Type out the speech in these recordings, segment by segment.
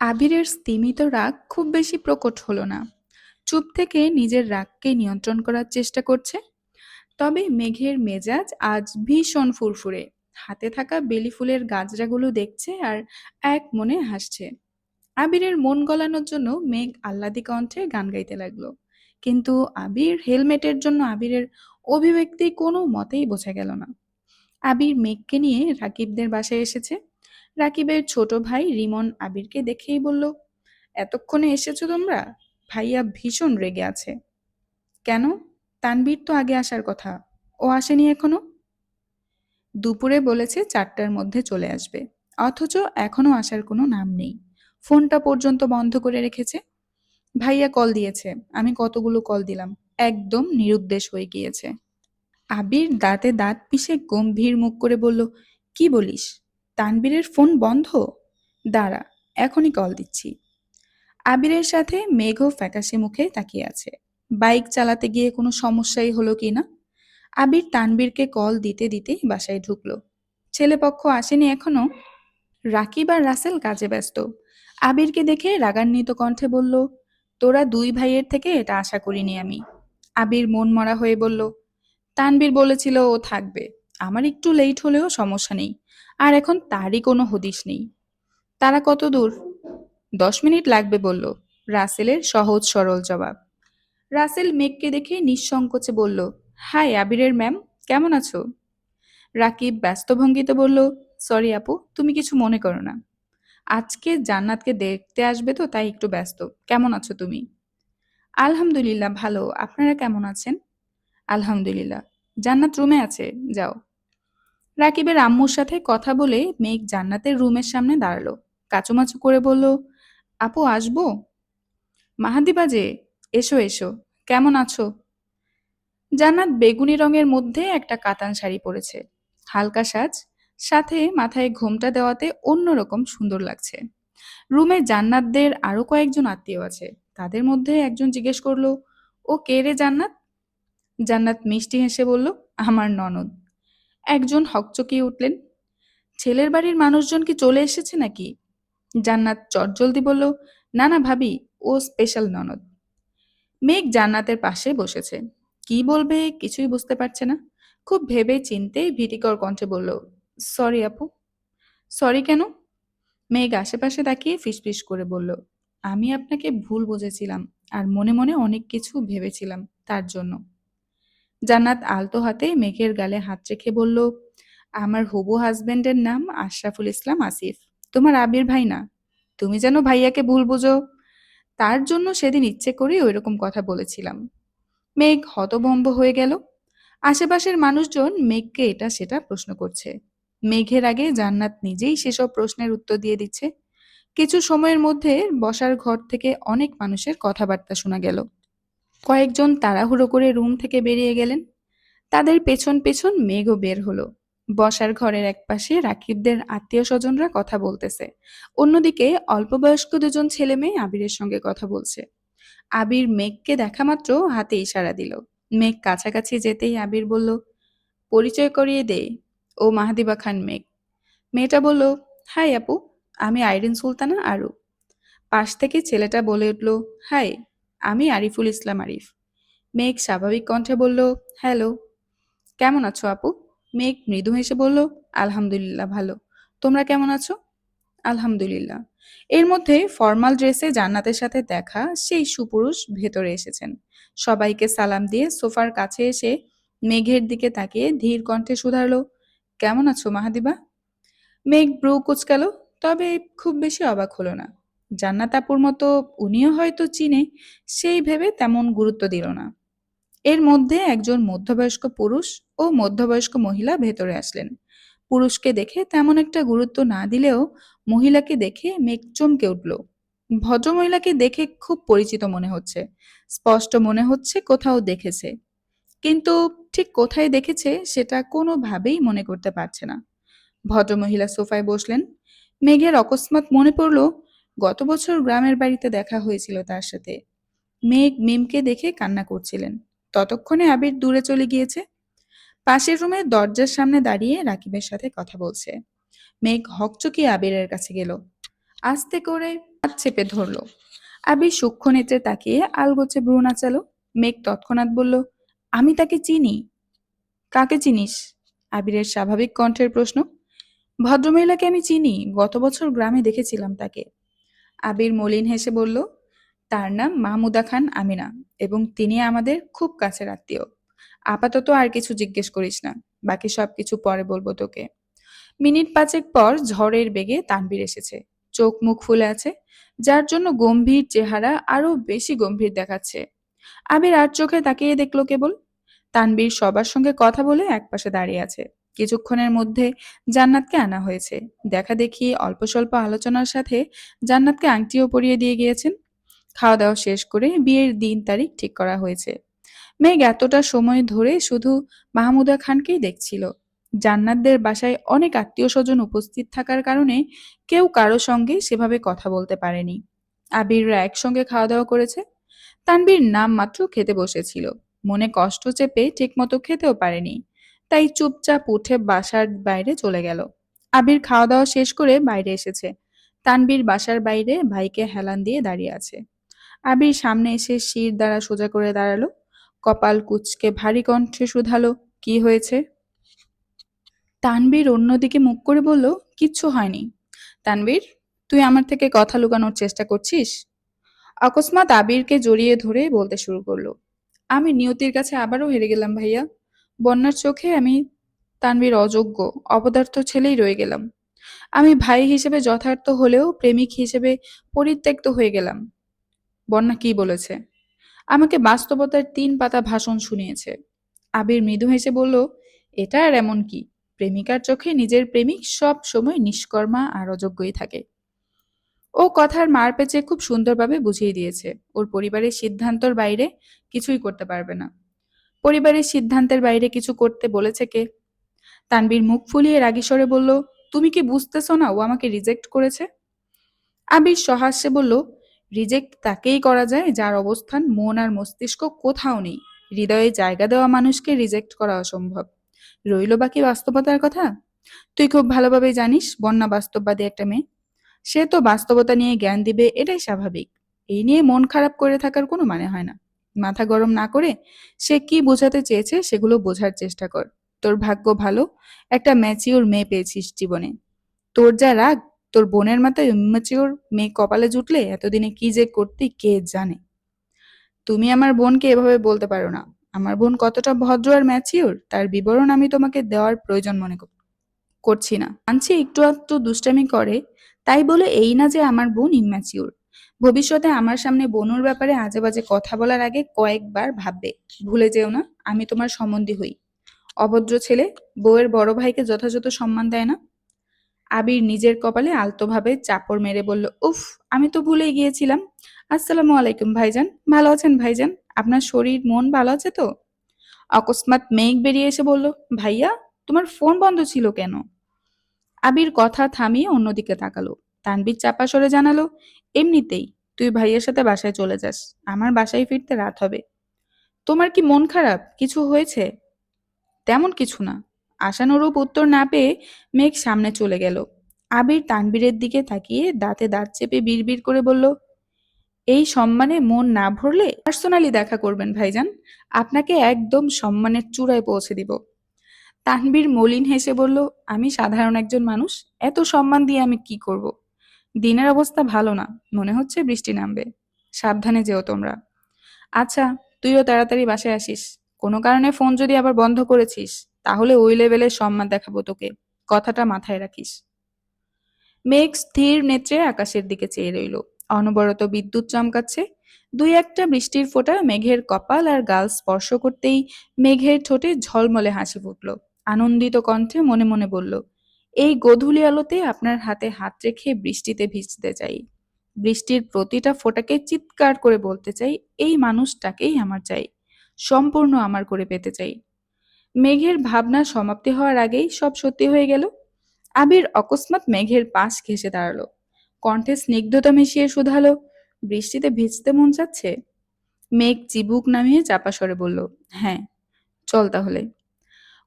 আবিরের স্তিমিত রাগ খুব বেশি প্রকট হলো না। চুপ থেকে নিজের রাগকে নিয়ন্ত্রণ করার চেষ্টা করছে। তবে মেঘের মেজাজ আজ ভীষণ ফুরফুরে। হাতে থাকা বেলি ফুলের গাজরাগুলো দেখছে আর এক মনে হাসছে। আবিরের মন গলানোর জন্য মেঘ আহ্লাদী কণ্ঠে গান গাইতে লাগলো। কিন্তু আবির হেলমেটের জন্য আবিরের অভিব্যক্তি কোনো মতেই বোঝা গেল না। আবির মেঘকে নিয়ে রাকিবদের বাসায় এসেছে। রাকিবের ছোট ভাই রিমন আবিরকে দেখেই বলল, এতক্ষণে এসেছো তোমরা? ভাইয়া ভীষণ রেগে আছে। কেন? তানবীর তো আগে আসার কথা। ও আসেনি এখনো? দুপুরে বলেছে 4টার মধ্যে চলে আসবে, অথচ এখনো আসার কোনো নাম নেই। ফোনটা পর্যন্ত বন্ধ করে রেখেছে। ভাইয়া কল দিয়েছে, আমি কতগুলো কল দিলাম, একদম নিরুদ্দেশ হয়ে গিয়েছে। আবির দাঁতে দাঁত পিষে গম্ভীর মুখ করে বলল, কি বলিস? তানবীরের ফোন বন্ধ? দাঁড়া, এখনই কল দিচ্ছি। আবিরের সাথে মেঘও ফ্যাকাশে মুখে তাকিয়ে আছে। বাইক চালাতে গিয়ে কোনো সমস্যাই হলো কিনা। আবির তানবীরকে কল দিতে দিতেই বাসায় ঢুকলো। ছেলেপক্ষ আসেনি এখনো। রাকিব আর রাসেল কাজে ব্যস্ত। আবিরকে দেখে রাগান্বিত কণ্ঠে বলল, তোরা দুই ভাইয়ের থেকে এটা আশা করিনি আমি। আবির মন মরা হয়ে বলল, তানবীর বলেছিল ও থাকবে, আমার একটু লেট হলেও সমস্যা নেই। আর এখন তারই কোনো হদিশ নেই। তারা কত দূর? 10 মিনিট লাগবে বলল, রাসেলের সহজ সরল জবাব। রাসেল মেঘকে দেখে নিঃসংকোচে বলল, হাই আবিরের ম্যাম, কেমন আছো? রাকিব ব্যস্ত ভঙ্গিতে বলল, সরি আপু, তুমি কিছু মনে করো না। আজকে জান্নাতকে দেখতে আসবে তো তাই একটু ব্যস্ত। কেমন আছো তুমি? আলহামদুলিল্লাহ ভালো, আপনারা কেমন আছেন? আলহামদুলিল্লাহ। জান্নাত রুমে আছে, যাও। রাকিবের আম্মুর সাথে কথা বলে মেঘ জান্নাতের রুমের সামনে দাঁড়ালো। কাচুমাচু করে বলল, আপু আসবো? মাহাদি বাজে, এসো এসো। কেমন আছো? জান্নাত বেগুনি রঙের মধ্যে একটা কাতান শাড়ি পরেছে। হালকা সাজ, সাথে মাথায় ঘোমটা দেওয়াতে অন্যরকম সুন্দর লাগছে। রুমে জান্নাতদের আরো কয়েকজন আত্মীয় আছে। তাদের মধ্যে একজন জিজ্ঞেস করলো, ও কে রে জান্নাত? জান্নাত মিষ্টি হেসে বলল, আমার ননদ। একজন হকচকিয়ে উঠলেন, ছেলের বাড়ির মানুষজন কি চলে এসেছে নাকি? জান্নাত চটজলদি বলল, না না ভাবি, ও স্পেশাল ননদ। মেঘ জান্নাতের পাশে বসেছে। কি বলবে কিছুই বুঝতে পারছে না। খুব ভেবে চিন্তে ভীতিকর কণ্ঠে বলল, সরি আপু। সরি কেন? মেঘ আশেপাশে তাকিয়ে ফিসফিস করে বলল, আমি আপনাকে ভুল বুঝেছিলাম আর মনে মনে অনেক কিছু ভেবেছিলাম, তার জন্য। জান্নাত আলতো হাতে মেঘের গালে হাত রেখে বলল, আমার হবু হাজবেন্ডের নাম আশরাফুল ইসলাম আসিফ, তোমার আবির ভাই না। তুমি যেন ভাইয়াকে ভুল বুঝো, তার জন্য সেদিন ইচ্ছে করেই ওইরকম কথা বলেছিলাম। মেঘ হতভম্ব হয়ে গেল। আশেপাশের মানুষজন মেঘকে এটা সেটা প্রশ্ন করছে। মেঘের আগে জান্নাত নিজেই সেসব প্রশ্নের উত্তর দিয়ে দিচ্ছে। কিছু সময়ের মধ্যে বসার ঘর থেকে অনেক মানুষের কথাবার্তা শোনা গেল। কয়েকজন তাড়াহুড়ো করে রুম থেকে বেরিয়ে গেলেন। তাদের পেছন পেছন মেঘও বের হলো। বসার ঘরের একপাশে রাকিবদের আত্মীয় স্বজনরা কথা বলতেছে। অন্যদিকে অল্পবয়স্ক দুজন ছেলে মেয়ে আবিরের সঙ্গে কথা বলছে। আবির মেঘকে দেখা মাত্র হাতে ইশারা দিল। মেঘ কাছাকাছি যেতেই আবির বলল, পরিচয় করিয়ে দে, ও মাহাদিবা খান মেঘ। মেয়েটা বলল, হাই আপু, আমি আইরিন সুলতানা আরু। পাশ থেকে ছেলেটা বলে উঠল, হাই, আমি আরিফুল ইসলাম আরিফ। মেঘ স্বাভাবিক কণ্ঠে বলল, হ্যালো। কেমন আছো আপু? মেঘ মৃদু হেসে বলল, আলহামদুলিল্লাহ ভালো। তোমরা কেমন আছো? আলহামদুলিল্লাহ। এর মধ্যে ফর্মাল ড্রেসে জান্নাতের সাথে দেখা সেই সুপুরুষ ভেতরে এসেছেন। সবাইকে সালাম দিয়ে সোফার কাছে এসে মেঘের দিকে তাকিয়ে ধীর কণ্ঠে শুধারল, কেমন আছো মাহাদিবা? মেঘ ব্রু কুচকাল, তবে খুব বেশি অবাক হলো না। জান্নাত আপুর মতো উনিও হয়তো চিনে, সেই ভেবে তেমন গুরুত্ব দিল না। এর মধ্যে একজন মধ্যবয়স্ক পুরুষ ও মধ্যবয়স্ক মহিলা ভেতরে আসলেন। পুরুষকে দেখে তেমন একটা গুরুত্ব না দিলেও মহিলাকে দেখে মেঘ চমকে উঠল। ভদ্রমহিলাকে দেখে খুব পরিচিত মনে হচ্ছে। স্পষ্ট মনে হচ্ছে কোথাও দেখেছে। কিন্তু ঠিক কোথায় দেখেছে সেটা কোনোভাবেই মনে করতে পারছে না। ভদ্রমহিলা সোফায় বসলেন। মেঘের অকস্মাৎ মনে পড়ল গত বছর গ্রামের বাড়িতে দেখা হয়েছিল তার সাথে। মেঘ মিমকে দেখে কান্না করছিলেন। ততক্ষণে আবির দূরে চলে গিয়েছে। পাশের রুমের দরজার সামনে দাঁড়িয়ে রাকিবের সাথে কথা বলছে। মেঘ হকচকিয়ে আবিরের কাছে গেল। আস্তে করে হাত চেপে ধরলো। আবির সূক্ষ্ম নেত্রে তাকিয়ে আলগোছে ভ্রু নাচালো। মেঘ তৎক্ষণাৎ বলল, আমি তাকে চিনি। কাকে চিনিস? আবিরের স্বাভাবিক কণ্ঠের প্রশ্ন। ভদ্রমহিলাকে আমি চিনি, গত বছর গ্রামে দেখেছিলাম তাকে। আবির মলিন হেসে বলল, তার নাম মাহমুদা খান আমিনা, এবং তিনি আমাদের খুব কাছের আত্মীয়। আপাতত আর কিছু জিজ্ঞেস করিস না, বাকি সবকিছু পরে বলবো তোকে। মিনিট পাঁচেক পর ঝড়ের বেগে তানভীর এসেছে। চোখ মুখ ফুলে আছে, যার জন্য গম্ভীর চেহারা আরো বেশি গম্ভীর দেখাচ্ছে। আবির আর চোখে তাকিয়ে দেখলো কেবল। তানভীর সবার সঙ্গে কথা বলে একপাশে দাঁড়িয়ে আছে। কিছুক্ষণের মধ্যে জান্নাতকে আনা হয়েছে। দেখা দেখি অল্প স্বল্প আলোচনার সাথে জান্নাতকে আংটিও পরিয়ে দিয়ে গিয়েছেন। খাওয়া দাওয়া শেষ করে বিয়ের দিন তারিখ ঠিক করা হয়েছে। মেঘ এতটা সময় ধরে শুধু মাহমুদা খানকেই দেখছিল। জান্নাতদের বাসায় অনেক আত্মীয় স্বজন উপস্থিত থাকার কারণে কেউ কারো সঙ্গে সেভাবে কথা বলতে পারেনি। আবিররা একসঙ্গে খাওয়া দাওয়া করেছে। তানভীর নাম মাত্র খেতে বসেছিল, মনে কষ্ট চেপে ঠিকমতো খেতেও পারেনি, তাই চুপচাপ উঠে বাসার বাইরে চলে গেল। আবির খাওয়া দাওয়া শেষ করে বাইরে এসেছে। তানভীর বাসার বাইরে ভাইকে হেলান দিয়ে দাঁড়িয়ে আছে। আবির সামনে এসে শির দ্বারা সোজা করে দাঁড়ালো। কপাল কুঁচকে ভারী কণ্ঠে শুধালো, কি হয়েছে? তানভীর অন্যদিকে মুখ করে বলল, কিচ্ছু হয়নি। তানভীর, তুই আমার থেকে কথা লুকানোর চেষ্টা করছিস? অকস্মাৎ আবিরকে জড়িয়ে ধরে বলতে শুরু করলো, আমি নিয়তির কাছে আবারও হেরে গেলাম ভাইয়া। বন্যার চোখে আমি তানভীর অযোগ্য, অপদার্থ ছেলেই রয়ে গেলাম। আমি ভাই হিসেবে যথার্থ হলেও প্রেমিক হিসেবে পরিত্যক্ত হয়ে গেলাম। বন্যা কি বলেছে? আমাকে বাস্তবতার ৩ পাতা ভাষণ শুনিয়েছে। আবির মৃদু হেসে বলল, এটা আর এমন কি? প্রেমিকার চোখে নিজের প্রেমিক সব সময় নিষ্কর্মা আর অযোগ্যই থাকে। ও কথার মার পেঁচে খুব সুন্দরভাবে বুঝিয়ে দিয়েছে, ওর পরিবারের সিদ্ধান্তর বাইরে কিছুই করতে পারবে না। পরিবারের সিদ্ধান্তের বাইরে কিছু করতে বলেছে কে? তানবীর মুখ ফুলিয়ে রাগী স্বরে বলল, তুমি কি বুঝতেছো না ও আমাকে রিজেক্ট করেছে? আবির সহাস্যে বলল, রিজেক্ট তাকেই করা যায় যার অবস্থান মন আর মস্তিষ্ক কোথাও নেই। হৃদয়ে জায়গা দেওয়া মানুষকে রিজেক্ট করা অসম্ভব। রইল বাকি বাস্তবতার কথা। তুই খুব ভালোভাবেই জানিস বন্যা বাস্তববাদী একটা মেয়ে। সে তো বাস্তবতা নিয়ে জ্ঞান দিবে, এটাই স্বাভাবিক। এই নিয়ে মন খারাপ করে থাকার কোনো মানে হয় না। মাথা গরম না করে সে কি বোঝাতে চেয়েছে সেগুলো বোঝার চেষ্টা কর। তোর ভাগ্য ভালো, একটা ম্যাচিওর মেয়ে পেয়েছিস জীবনে। তোর যা রাগ, তোর বোনের মাথায় ইম্যাচিওর মেয়ে কপালে জুটলে এতদিনে কি যে করতি কে জানে। তুমি আমার বোনকে এভাবে বলতে পারো না। আমার বোন কতটা ভদ্র আর ম্যাচিওর তার বিবরণ আমি তোমাকে দেওয়ার প্রয়োজন মনে করছি না। মানছি একটু আধটু দুষ্টামি করে, তাই বলে এই না যে আমার বোন ইম্যাচিওর। ভবিষ্যতে আমার সামনে বনুর ব্যাপারে আজে বাজে কথা বলার আগে কয়েকবার ভাববে। ভুলে যেও না আমি তোমার সম্বন্ধী হই। অভদ্র ছেলে বউয়ের বড় ভাইকে যথাযথ সম্মান দেয় না। আবির নিজের কপালে আলতোভাবে চাপড় মেরে বলল, উফ, আমি তো ভুলেই গিয়েছিলাম। আসসালামু আলাইকুম ভাইজান, ভালো আছেন ভাইজান? আপনার শরীর মন ভালো আছে তো? অকস্মাৎ মেঘ বেরিয়ে এসে বলল, ভাইয়া, তোমার ফোন বন্ধ ছিল কেন? আবির কথা থামিয়ে অন্যদিকে তাকালো। তানভীর চাপা স্বরে জানালো, এমনিতেই। তুই ভাইয়ের সাথে বাসায় চলে যাস, আমার বাসায় ফিরতে রাত হবে। তোমার কি মন খারাপ? কিছু হয়েছে? তেমন কিছু না। আশানুরূপ উত্তর না পেয়ে মেঘ সামনে চলে গেল। আবির তানভীরের দিকে তাকিয়ে দাঁতে দাঁত চেপে বিড়বিড় করে বলল, এই সম্মানে মন না ভরলে পার্সোনালি দেখা করবেন ভাইজান। আপনাকে একদম সম্মানের চূড়ায় পৌঁছে দিব। তানভীর মলিন হেসে বলল, আমি সাধারণ একজন মানুষ, এত সম্মান দিয়ে আমি কি করব? দিনের অবস্থা ভালো না, মনে হচ্ছে বৃষ্টি নামবে। সাবধানে যেও তোমরা। আচ্ছা, তুইও তাড়াতাড়ি বাসায় আসিস। কোনো কারণে ফোন যদি আবার বন্ধ করেছিস, তাহলে ওই লেভেলের সম্মান দেখাবো তোকে। কথাটা মাথায় রাখিস। মেঘ স্থির নেত্রে আকাশের দিকে চেয়ে রইল। অনবরত বিদ্যুৎ চমকাচ্ছে। দুই একটা বৃষ্টির ফোঁটা মেঘের কপাল আর গাল স্পর্শ করতেই মেঘের ঠোঁটে ঝলমলে হাসি ফুটল। আনন্দিত কণ্ঠে মনে মনে বলল, এই গোধূলি আলোতে আপনার হাতে হাত রেখে বৃষ্টিতে ভিজতে চাই। বৃষ্টির প্রতিটা ফোঁটাকে চিৎকার করে বলতে চাই, এই মানুষটাকেই আমার চাই, সম্পূর্ণ আমার করে পেতে চাই। মেঘের ভাবনা সমাপ্তি হওয়ার আগেই সব সত্যি হয়ে গেল। আবির অকস্মাৎ মেঘের পাশ ঘেঁষে দাঁড়ালো। কণ্ঠে স্নিগ্ধতা মিশিয়ে শুধালো, বৃষ্টিতে ভিজতে মন চাচ্ছে? মেঘ চিবুক নামিয়ে চাপা স্বরে বলল, হ্যাঁ, চল তাহলে।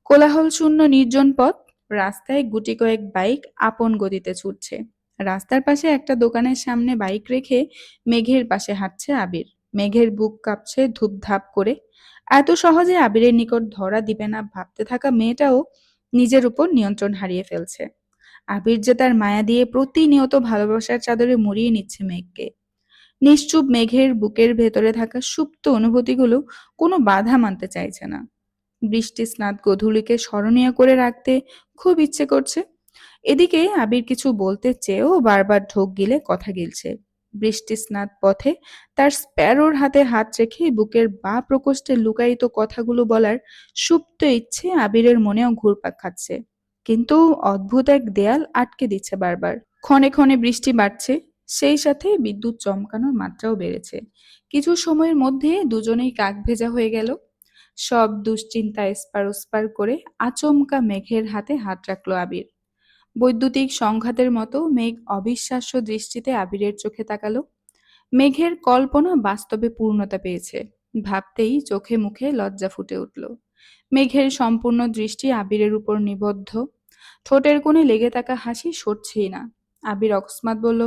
কোলাহল শূন্য নির্জন পথ। রাস্তায় গুটি কয়েক বাইক আপন গতিতে ছুটছে। রাস্তার পাশে একটা দোকানের সামনে বাইক রেখে মেঘের পাশে হাঁটছে আবির। মেঘের বুক কাঁপছে ধুপধাপ করে। এত সহজে আবিরের নিকট ধরা দিবে না ভাবতে থাকা মেয়েটাও নিজের উপর নিয়ন্ত্রণ হারিয়ে ফেলছে। আবির যে তার মায়া দিয়ে প্রতিনিয়ত ভালোবাসার চাদরে মুড়িয়ে নিচ্ছে মেঘকে। নিশ্চুপ মেঘের বুকের ভেতরে থাকা সুপ্ত অনুভূতিগুলো কোনো বাধা মানতে চাইছে না। বৃষ্টি স্নাত গোধূলিকে স্মরণীয় করে রাখতে খুব ইচ্ছে করছে। এদিকে আবির কিছু বলতে চেয়েও বারবার ঢোক গিলে কথা গিলছে। বৃষ্টি স্নাত পথে তার স্প্যারোর হাতে হাত রেখে বুকের বা প্রকোষ্ঠে লুকায়িত কথাগুলো বলার সুপ্ত ইচ্ছে আবিরের মনেও ঘুরপাক খাচ্ছে। কিন্তু অদ্ভুত এক দেয়াল আটকে দিচ্ছে বারবার। ক্ষণে ক্ষণে বৃষ্টি বাড়ছে, সেই সাথে বিদ্যুৎ চমকানোর মাত্রাও বেড়েছে। কিছু সময়ের মধ্যে দুজনেই কাক ভেজা হয়ে গেল। সব দুশ্চিন্তা এস্পার ওস্পার করে আচমকা মেঘের হাতে হাত রাখলো আবির। বৈদ্যুতিক সংঘাতের মতো মেঘ অবিশ্বাস্য দৃষ্টিতে আবিরের চোখে তাকালো। মেঘের কল্পনা বাস্তবে পূর্ণতা পেয়েছে। ভাবতেই চোখে মুখে লজ্জা ফুটে উঠল। মেঘের সম্পূর্ণ দৃষ্টি আবিরের উপর নিবদ্ধ। ঠোঁটের কোণে লেগে থাকা হাসি সরছেই না। আবির অকস্মাৎ বলল,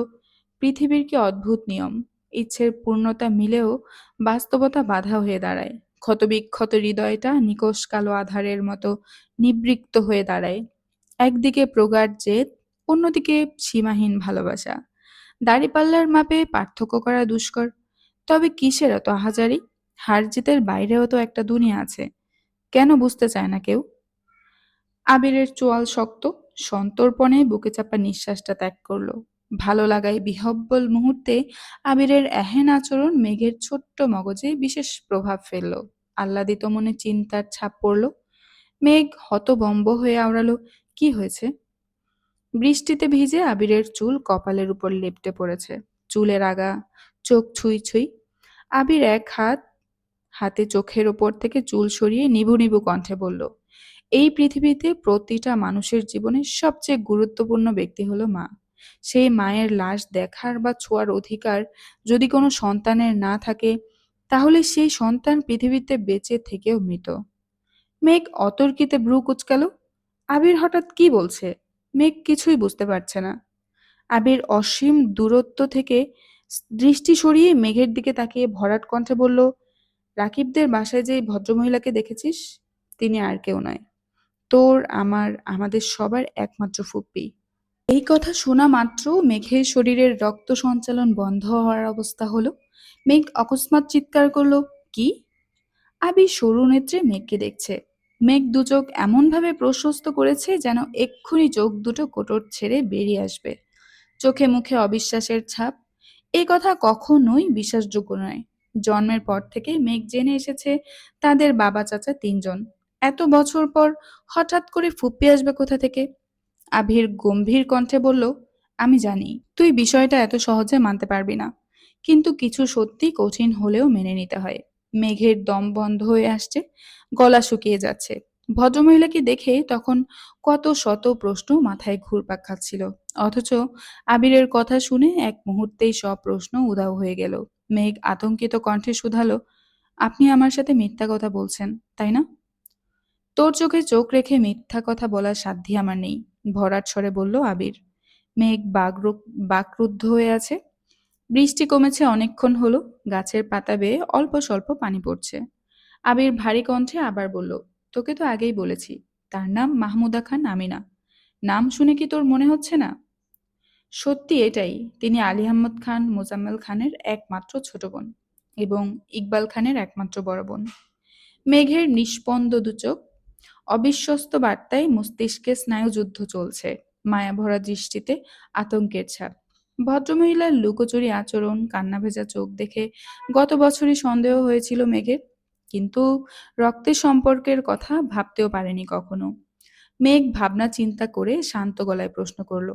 পৃথিবীর কি অদ্ভুত নিয়ম। ইচ্ছের পূর্ণতা মিলেও বাস্তবতা বাধা হয়ে দাঁড়ায়। ক্ষতবিক্ষত হৃদয়টা নিকষ কালো আধারের মতো নিবৃক্ত হয়ে দাঁড়ায়। একদিকে প্রগাঢ় জেদ, অন্যদিকে সীমাহীন ভালোবাসা। দাঁড়িপাল্লার মাপে পার্থক্য করা দুষ্কর। তবে কিসের এত আহাজারি? হার জিতের বাইরেও তো একটা দুনিয়া আছে। কেন বুঝতে চায় না কেউ? আবিরের চোয়াল শক্ত, সন্তর্পণে বুকে চাপা নিঃশ্বাসটা ত্যাগ করল। ভালো লাগায় বিহ্বল মুহূর্তে আবিরের এহেন আচরণ মেঘের ছোট্ট মগজে বিশেষ প্রভাব ফেলল। আহ্লাদিত মনে চিন্তার ছাপ পড়ল। মেঘ হতভম্ব হয়ে আওড়ালো, কি হয়েছে? বৃষ্টিতে ভিজে আবিরের চুল কপালের উপর লেপ্টে পড়েছে। চুলের আগা, চোখ ছুঁই ছুঁই। আবির এক হাতে চোখের ওপর থেকে চুল সরিয়ে নিভু নিভু কণ্ঠে বলল, এই পৃথিবীতে প্রতিটা মানুষের জীবনে সবচেয়ে গুরুত্বপূর্ণ ব্যক্তি হলো মা। সেই মায়ের লাশ দেখার বা ছোঁয়ার অধিকার যদি কোনো সন্তানের না থাকে, তাহলে সেই সন্তান পৃথিবীতে বেঁচে থেকেও মৃত। মেঘ অতর্কিতে ভ্রু কুঁচকাল। আবির হঠাৎ কি বলছে? মেঘ কিছুই বুঝতে পারছে না। আবির অসীম দূরত্ব থেকে দৃষ্টি সরিয়ে মেঘের দিকে তাকিয়ে ভরাট কণ্ঠে বলল, রাকিবদের বাসায় যে ভদ্রমহিলাকে দেখেছিস, তিনি আর কেউ নয়, তোর, আমার, আমাদের সবার একমাত্র ফুপ্পি। এই কথা শোনা মাত্র মেঘের শরীরের রক্ত সঞ্চালন বন্ধ হওয়ার অবস্থা হলো। মেঘ অকস্মাৎ চিৎকার করলো, কি? আবির সরু নেত্রে মেঘকে দেখছে। মেঘ দুচোখ এমনভাবে প্রশস্ত করেছে যেন এক্ষুনি চোখ দুটো কোটর ছেড়ে বেরিয়ে আসবে। চোখে মুখে অবিশ্বাসের ছাপ। এই কথা কখনোই বিশ্বাসযোগ্য নয়। জন্মের পর থেকে মেঘ জেনে এসেছে তাদের বাবা চাচা তিনজন। এত বছর পর হঠাৎ করে ফুপ্পি আসবে কোথা থেকে? আবির গম্ভীর কণ্ঠে বলল, আমি জানি তুই বিষয়টা এত সহজে মানতে পারবি না, কিন্তু কিছু সত্যি কঠিন হলেও মেনে নিতে হয়। মেঘের দম বন্ধ হয়ে আসছে, গলা শুকিয়ে যাচ্ছে। ভদ্রমহিলাকে দেখে তখন কত শত প্রশ্ন মাথায় ঘুরপাক খাচ্ছিল, অথচ আবিরের কথা শুনে এক মুহূর্তেই সব প্রশ্ন উধাও হয়ে গেল। মেঘ আতঙ্কিত কণ্ঠে শুধালো, আপনি আমার সাথে মিথ্যা কথা বলছেন, তাই না? তোর চোখে চোখ রেখে মিথ্যা কথা বলার সাধ্যি আমার নেই, ভরাট স্বরে বলল আবির। মেঘ বাকরুদ্ধ হয়ে আছে। বৃষ্টি কমেছে অনেকক্ষণ হলো। গাছের পাতা বেয়ে অল্প স্বল্প পানি পড়ছে। আবির ভারী কণ্ঠে আবার বলল, তোকে তো আগেই বলেছি, তার নাম মাহমুদা খান আমিনা। নাম শুনে কি তোর মনে হচ্ছে না? সত্যি এটাই। তিনি আলী আহমদ খান মোজাম্মেল খানের একমাত্র ছোট বোন এবং ইকবাল খানের একমাত্র বড় বোন। মেঘের নিষ্পন্দ দুচোখ অবিশ্বস্ত বার্তায় মস্তিষ্কে স্নায়ুযুদ্ধ চলছে। মায়াভরা দৃষ্টিতে আতঙ্কের ছাপ। ভদ্রমহিলার লুকোচুরি আচরণ, কান্নাভেজা চোখ দেখে গত বছরই সন্দেহ হয়েছিল মেঘের, কিন্তু রক্তের সম্পর্কের কথা ভাবতেও পারেনি কখনো। মেঘ ভাবনা চিন্তা করে শান্ত গলায় প্রশ্ন করল,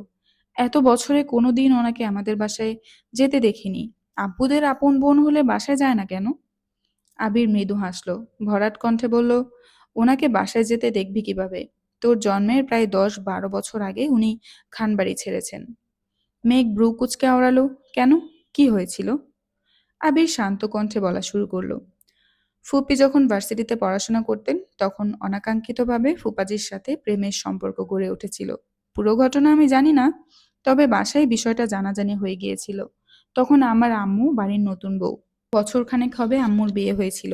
এত বছরে কোনোদিন ওনাকে আমাদের বাসায় যেতে দেখিনি। আব্বুদের আপন বোন হলে বাসায় যায় না কেন? আবির মৃদু হাসল। ভরাট কণ্ঠে বলল, ওনাকে বাসায় যেতে দেখবি কিভাবে? তোর জন্মের প্রায় 10-12 বছর আগে উনি খানবাড়ি ছেড়েছেন। মেঘ ব্রু কুঁচকে আওড়ালো, কেন? কি হয়েছিল? আবির শান্ত কণ্ঠে বলা শুরু করলো, ফুপি যখন ভার্সিটিতে পড়াশোনা করতেন তখন অনাকাঙ্ক্ষিতভাবে ফুপাজির সাথে প্রেমের সম্পর্ক গড়ে উঠেছিল। পুরো ঘটনা আমি জানি না, তবে বাসায় বিষয়টা জানাজানি হয়ে গিয়েছিল। তখন আমার আম্মু বাড়ির নতুন বউ। বছরখানেক হবে আম্মুর বিয়ে হয়েছিল।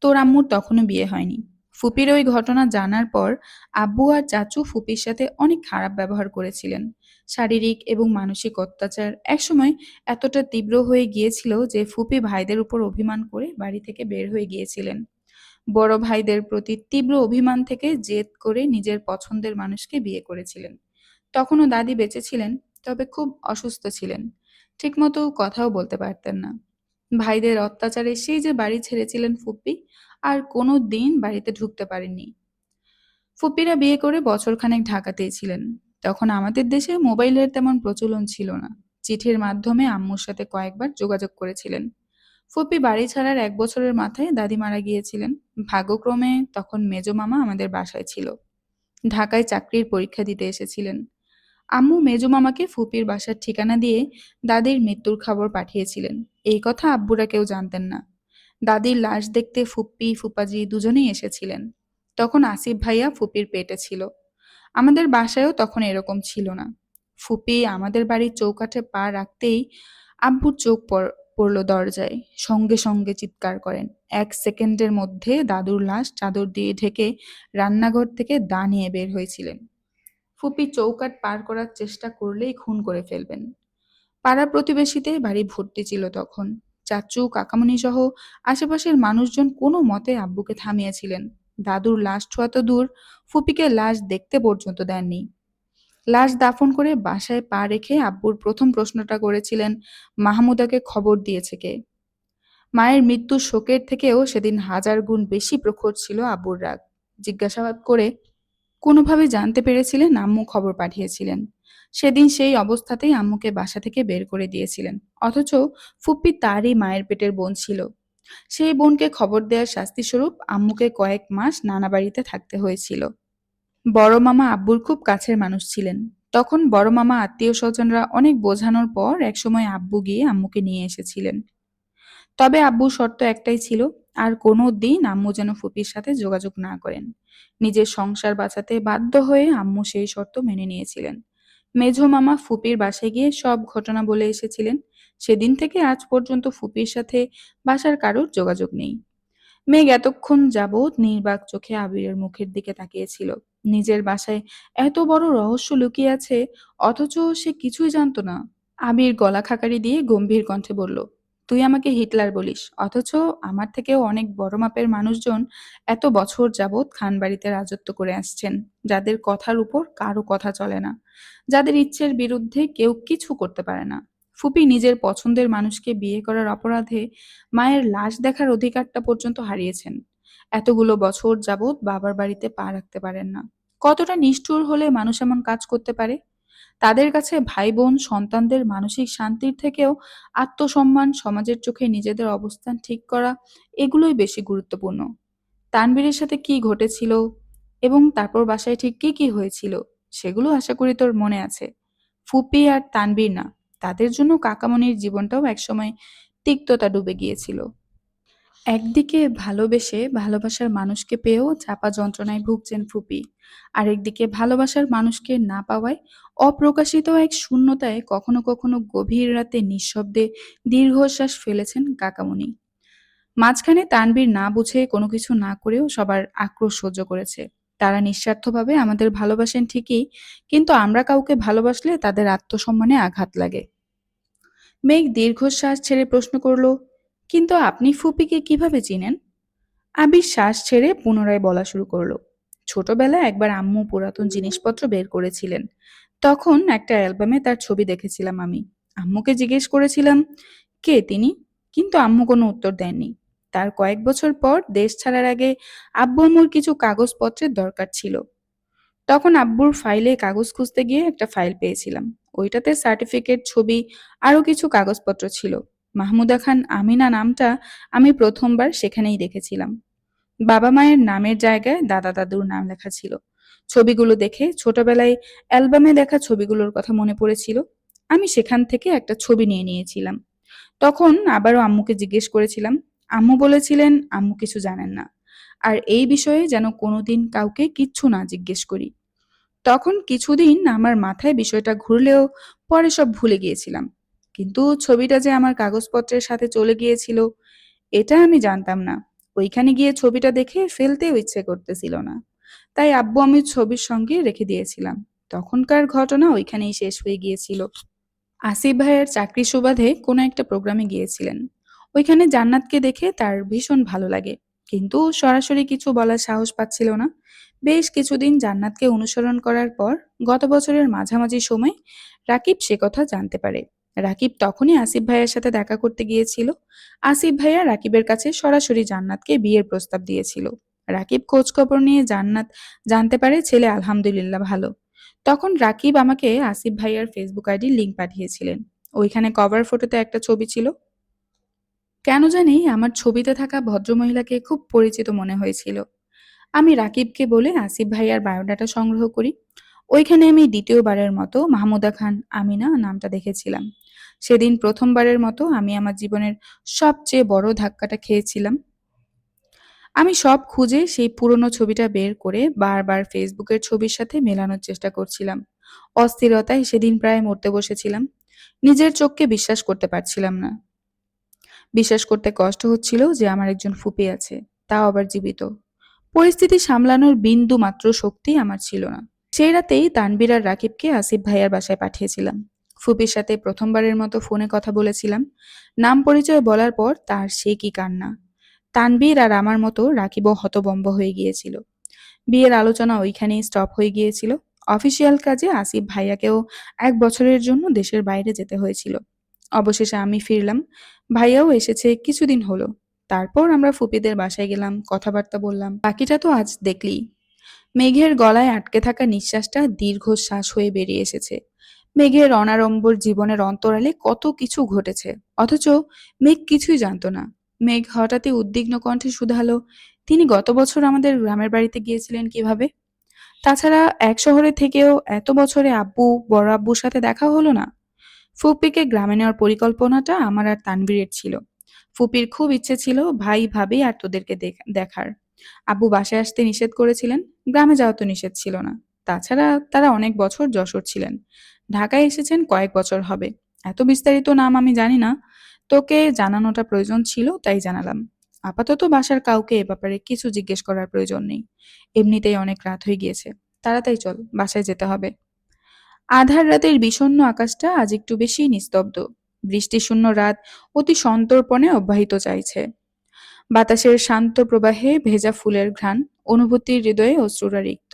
তোর আম্মুর তখনও বিয়ে হয়নি। ফুপির ওই ঘটনা জানার পর আব্বু আর চাচু ফুপির সাথে অনেক খারাপ ব্যবহার করেছিলেন। শারীরিক এবং মানসিক অত্যাচার একসময় এতটা তীব্র হয়ে গিয়েছিল যে ফুপি ভাইদের উপর অভিমান করে বাড়ি থেকে বের হয়ে গিয়েছিলেন। বড় ভাইদের প্রতি তীব্র অভিমান থেকে জেদ করে নিজের পছন্দের মানুষকে বিয়ে করেছিলেন। তখনও দাদি বেঁচে ছিলেন, তবে খুব অসুস্থ ছিলেন। ঠিকমতো কথাও বলতে পারতেন না। ভাইদের অত্যাচারে সেই যে বাড়ি ছেড়েছিলেন ফুপ্পি, আর কোনো দিন বাড়িতে ঢুকতে পারেননি। ফুপ্পিরা বিয়ে করে বছরখানেক ঢাকাতেই ছিলেন। তখন আমাদের দেশে মোবাইলের তেমন প্রচলন ছিল না। চিঠির মাধ্যমে আম্মুর সাথে কয়েকবার যোগাযোগ করেছিলেন। ফুপ্পি বাড়ি ছাড়ার ১ বছরের মাথায় দাদি মারা গিয়েছিলেন। ভাগ্যক্রমে তখন মেজো মামা আমাদের বাসায় ছিল। ঢাকায় চাকরির পরীক্ষা দিতে এসেছিলেন। আম্মু মেজো মামাকে ফুপির বাসার ঠিকানা দিয়ে দাদির মৃত্যুর খবর পাঠিয়েছিলেন। এই কথা আব্বুরা কেউ জানতেন না। দাদির লাশ দেখতে ফুপ্পি ফুপাজি দুজনেই এসেছিলেন। তখন আসিফ ভাইয়া ফুপির পেটে ছিল। আমাদের বাসায়ও তখন এরকম ছিল না। ফুপি আমাদের বাড়ির চৌকাঠে পা রাখতেই আব্বুর চোখ পড়ল দরজায়। সঙ্গে সঙ্গে চিৎকার করেন। ১ সেকেন্ডের মধ্যে দাদুর লাশ চাদর দিয়ে ঢেকে রান্নাঘর থেকে দা নিয়ে বের হয়েছিলেন। ফুপি চৌকাঠ পার করার চেষ্টা করলেই খুন করে ফেলবেন। পাড়া প্রতিবেশীতে বাড়ি ভর্তি ছিল তখন। চাচু কাকামণি সহ আশেপাশের মানুষজন কোনো মতে আব্বুকে থামিয়েছিলেন। দাদুর লাশ ছোঁয়া তো দূর, ফুপিকে লাশ দেখতে পর্যন্ত দেননি। লাশ দাফন করে বাসায় পা রেখে আব্বুর প্রথম প্রশ্নটা করেছিলেন, মাহমুদাকে খবর দিয়েছে কে? মায়ের মৃত্যুর শোকের থেকেও সেদিন হাজার গুণ বেশি প্রখর ছিল আব্বুর রাগ। জিজ্ঞাসাবাদ করে কোনোভাবে জানতে পেরেছিলেন আম্মু খবর পাঠিয়েছিলেন। সেদিন সেই অবস্থাতেই আম্মুকে বাসা থেকে বের করে দিয়েছিলেন। অথচ ফুপ্পি তারই মায়ের পেটের বোন ছিল। সেই বোনকে খবর দেওয়ার শাস্তিস্বরূপ আম্মুকে কয়েক মাস নানা বাড়িতে থাকতে হয়েছিল। বড় মামা আব্বুর খুব কাছের মানুষ ছিলেন। তখন বড় মামা আত্মীয় স্বজনরা অনেক বোঝানোর পর একসময় আব্বু গিয়ে আম্মুকে নিয়ে এসেছিলেন। তবে আব্বুর শর্ত একটাই ছিল, আর কোনো দিন আম্মু যেন ফুপির সাথে যোগাযোগ না করেন। নিজের সংসার বাঁচাতে বাধ্য হয়ে আম্মু সেই শর্ত মেনে নিয়েছিলেন। মেঝো মামা ফুপির বাসায় গিয়ে সব ঘটনা বলে এসেছিলেন। সেদিন থেকে আজ পর্যন্ত ফুপির সাথে বাসার কারোর যোগাযোগ নেই। মেঘ এতক্ষণ যাবৎ নির্বাক চোখে আবিরের মুখের দিকে তাকিয়েছিল। নিজের বাসায় এত বড় রহস্য লুকিয়ে আছে, অথচ সে কিছুই জানতো না। আবির গলা খাকারি দিয়ে গম্ভীর কণ্ঠে বলল, তুই আমাকে হিটলার বলিস, অথচ আমার থেকেও অনেক বড় মাপের মানুষজন এত বছর যাবৎ খানবাড়িতে রাজত্ব করে আসছেন, যাদের কথার উপর কারো কথা চলে না, যাদের ইচ্ছের বিরুদ্ধে কেউ কিছু করতে পারে না। ফুপি নিজের পছন্দের মানুষকে বিয়ে করার অপরাধে মায়ের লাশ দেখার অধিকারটা পর্যন্ত হারিয়েছেন। এতগুলো বছর যাবৎ বাবার বাড়িতে পা রাখতে পারেন না। কতটা নিষ্ঠুর হলে মানুষ এমন কাজ করতে পারে? তাদের কাছে ভাই-বোন, সন্তানদের মানসিক শান্তির থেকেও আত্মসম্মান, সমাজের চোখে নিজেদের অবস্থান ঠিক করা, এগুলোই বেশি গুরুত্বপূর্ণ। তানভীরের সাথে কি ঘটেছিল এবং তারপর বাসায় ঠিক কি কি হয়েছিল, সেগুলো আশা করি তোর মনে আছে। ফুপি আর তানভীর না, তাদের জন্য কাকামণির জীবনটাও একসময় তিক্ততা ডুবে গিয়েছিল। একদিকে ভালোবেসে ভালোবাসার মানুষকে পেয়েও চাপা যন্ত্রণায় ভুগছেন ফুপি। আরেকদিকে ভালোবাসার মানুষকে না পাওয়ায় অপ্রকাশিত এক শূন্যতায় কখনো কখনো গভীর রাতে নিঃশব্দে দীর্ঘশ্বাস ফেলেছেন কাকামণি। মাঝখানে তানভীর না বুঝে কোনো কিছু না করেও সবার আক্রোশ সহ্য করেছে। তারা নিঃস্বার্থভাবে আমাদের ভালোবাসেন ঠিকই, কিন্তু আমরা কাউকে ভালোবাসলে তাদের আত্মসম্মানে আঘাত লাগে। মেঘ দীর্ঘশ্বাস ছেড়ে প্রশ্ন করল, কিন্তু আপনি ফুপিকে কিভাবে চিনেন? আবির শ্বাস ছেড়ে পুনরায় বলা শুরু করলো, ছোটবেলায় একবার আম্মু পুরাতন জিনিসপত্র বের করেছিলেন। তখন একটা অ্যালবামে তার ছবি দেখেছিলাম আমি। আম্মুকে জিজ্ঞেস করেছিলাম কে তিনি, কিন্তু আম্মু কোনো উত্তর দেননি। তার কয়েক বছর পর দেশ ছাড়ার আগে আব্বু আম্মুর কিছু কাগজপত্রের দরকার ছিল। তখন আব্বুর ফাইলে কাগজ খুঁজতে গিয়ে একটা ফাইল পেয়েছিলাম। ওইটাতে সার্টিফিকেট, ছবি, আরো কিছু কাগজপত্র ছিল। মাহমুদা খান আমিনা নামটা আমি প্রথমবার সেখানেই দেখেছিলাম। বাবা মায়ের নামের জায়গায় দাদা দাদুর নাম লেখা ছিল। ছবিগুলো দেখে ছোটবেলায় অ্যালবামে দেখা ছবিগুলোর কথা মনে পড়েছিল। আমি সেখান থেকে একটা ছবি নিয়ে নিয়েছিলাম। তখন আবারও আম্মুকে জিজ্ঞেস করেছিলাম। আম্মু বলেছিলেন আম্মু কিছু জানেন না, আর এই বিষয়ে যেন কোনোদিন কাউকে কিচ্ছু না জিজ্ঞেস করি। তখন কিছুদিন আমার মাথায় বিষয়টা ঘুরলেও পরে সব ভুলে গিয়েছিলাম। কিন্তু ছবিটা যে আমার কাগজপত্রের সাথে চলে গিয়েছিল এটা আমি জানতাম না। ওইখানে গিয়ে ছবিটা দেখে ফেলতেও ইচ্ছে করতেছিল না। তাই আব্বু আমি ছবির সঙ্গে রেখে দিয়েছিলাম। তখনকার ঘটনা ওইখানেই শেষ হয়ে গিয়েছিল। আসিফ ভাইয়ের চাকরির সুবাদে কোনো একটা প্রোগ্রামে গিয়েছিলেন। ওইখানে জান্নাতকে দেখে তার ভীষণ ভালো লাগে। কিন্তু সরাসরি কিছু বলার সাহস পাচ্ছিল না। বেশ কিছুদিন জান্নাতকে অনুসরণ করার পর গত বছরের মাঝামাঝি সময় রাকিব সে কথা জানতে পারে। রাকিব তখনই আসিফ ভাইয়ের সাথে দেখা করতে গিয়েছিল। আসিফ ভাইয়া রাকিবের কাছে সরাসরি জান্নাতকে বিয়ের প্রস্তাব দিয়েছিল। রাকিব খোঁজ খবর নিয়ে জান্নাত জানতে পারে ছেলে আলহামদুলিল্লাহ ভালো। তখন রাকিব আমাকে আসিফ ভাইয়ার ফেসবুক আইডির লিংক পাঠিয়েছিলেন। ওইখানে কভার ফটোতে একটা ছবি ছিল। কেন জানি আমার ছবিতে থাকা ভদ্রমহিলাকে খুব পরিচিত মনে হয়েছিল। আমি রাকিবকে বলে আসিফ ভাইয়ার বায়োডাটা সংগ্রহ করি। ওইখানে আমি দ্বিতীয়বারের মতো মাহমুদা খান আমিনা নামটা দেখেছিলাম। সেদিন প্রথমবারের মতো আমি আমার জীবনের সবচেয়ে বড় ধাক্কাটা খেয়েছিলাম। আমি সব খুঁজে সেই পুরনো ছবিটা বের করে বারবার ফেসবুকের ছবির সাথে মেলানোর চেষ্টা করছিলাম। অস্থিরতায় সেদিন প্রায় মরতে বসেছিলাম। নিজের চোখকে বিশ্বাস করতে পারছিলাম না। বিশ্বাস করতে কষ্ট হচ্ছিল যে আমার একজন ফুপি আছে, তাও আবার জীবিত। পরিস্থিতি সামলানোর বিন্দু মাত্র শক্তি আমার ছিল না। সেই রাতেই তানবীর আর রাকিবকে আসিফ ভাইয়ার বাসায় পাঠিয়েছিলাম। ফুপির সাথে প্রথমবারের মতো ফোনে কথা বলেছিলাম। নাম পরিচয় বলার পর তার সে কি কান্না! তানবীর আর আমার মতো রাকিবও হতবম্ব হয়ে গিয়েছিল। বিয়ের আলোচনা ওইখানেই স্টপ হয়ে গিয়েছিল। অফিসিয়াল কাজে আসিফ ভাইয়াকেও ১ বছরের জন্য দেশের বাইরে যেতে হয়েছিল। অবশেষে আমি ফিরলাম। ভাইয়াও এসেছে কিছুদিন হলো। তারপর আমরা ফুপিদের বাসায় গেলাম, কথাবার্তা বললাম। বাকিটা তো আজ দেখলি। মেঘের গলায় আটকে থাকা নিঃশ্বাসটা দীর্ঘশ্বাস হয়ে বেরিয়ে এসেছে। মেঘের অনাড়ম্বর জীবনের অন্তরালে কত কিছু ঘটেছে। অথচ মেঘ কিছুই জানত না। মেঘ হঠাৎই উদ্বিগ্ন কণ্ঠে শুধালো, তিনি গত বছর আমাদের গ্রামের বাড়িতে গিয়েছিলেন কিভাবে? তাছাড়া এক শহরে থেকেও এত বছরে আব্বু, বড় আব্বুর সাথে দেখা হলো না। ফুপিকে গ্রামে নেওয়ার পরিকল্পনাটা আমার আর তানবীরের ছিল। ফুপির খুব ইচ্ছে ছিল ভাই ভাবি আর তোদেরকে দেখার। আব্বু বাসায় আসতে নিষেধ করেছিলেন, গ্রামে যাওয়া তো নিষেধ ছিল না। তাছাড়া তারা অনেক বছর যশোর ছিলেন। ঢাকায় এসেছেন কয়েক বছর হবে। এত বিস্তারিত নাম আমি জানি না। তোকে জানানোটা প্রয়োজন ছিল তাই জানালাম। আপাতত বাসার কাউকে এ ব্যাপারে কিছু জিজ্ঞেস করার প্রয়োজন নেই। এমনিতেই অনেক রাত হয়ে গিয়েছে। তাড়াতাড়ি চল, বাসায় যেতে হবে। আধার রাতের বিষণ্ণ আকাশটা আজ একটু বেশি নিস্তব্ধ। বৃষ্টিশূন্য রাত অতি সন্তর্পণে অব্যাহত চাইছে। বাতাসের শান্ত প্রবাহে ভেজা ফুলের ঘ্রাণ, অনুভূতির হৃদয়ে অশ্রুরা রিক্ত।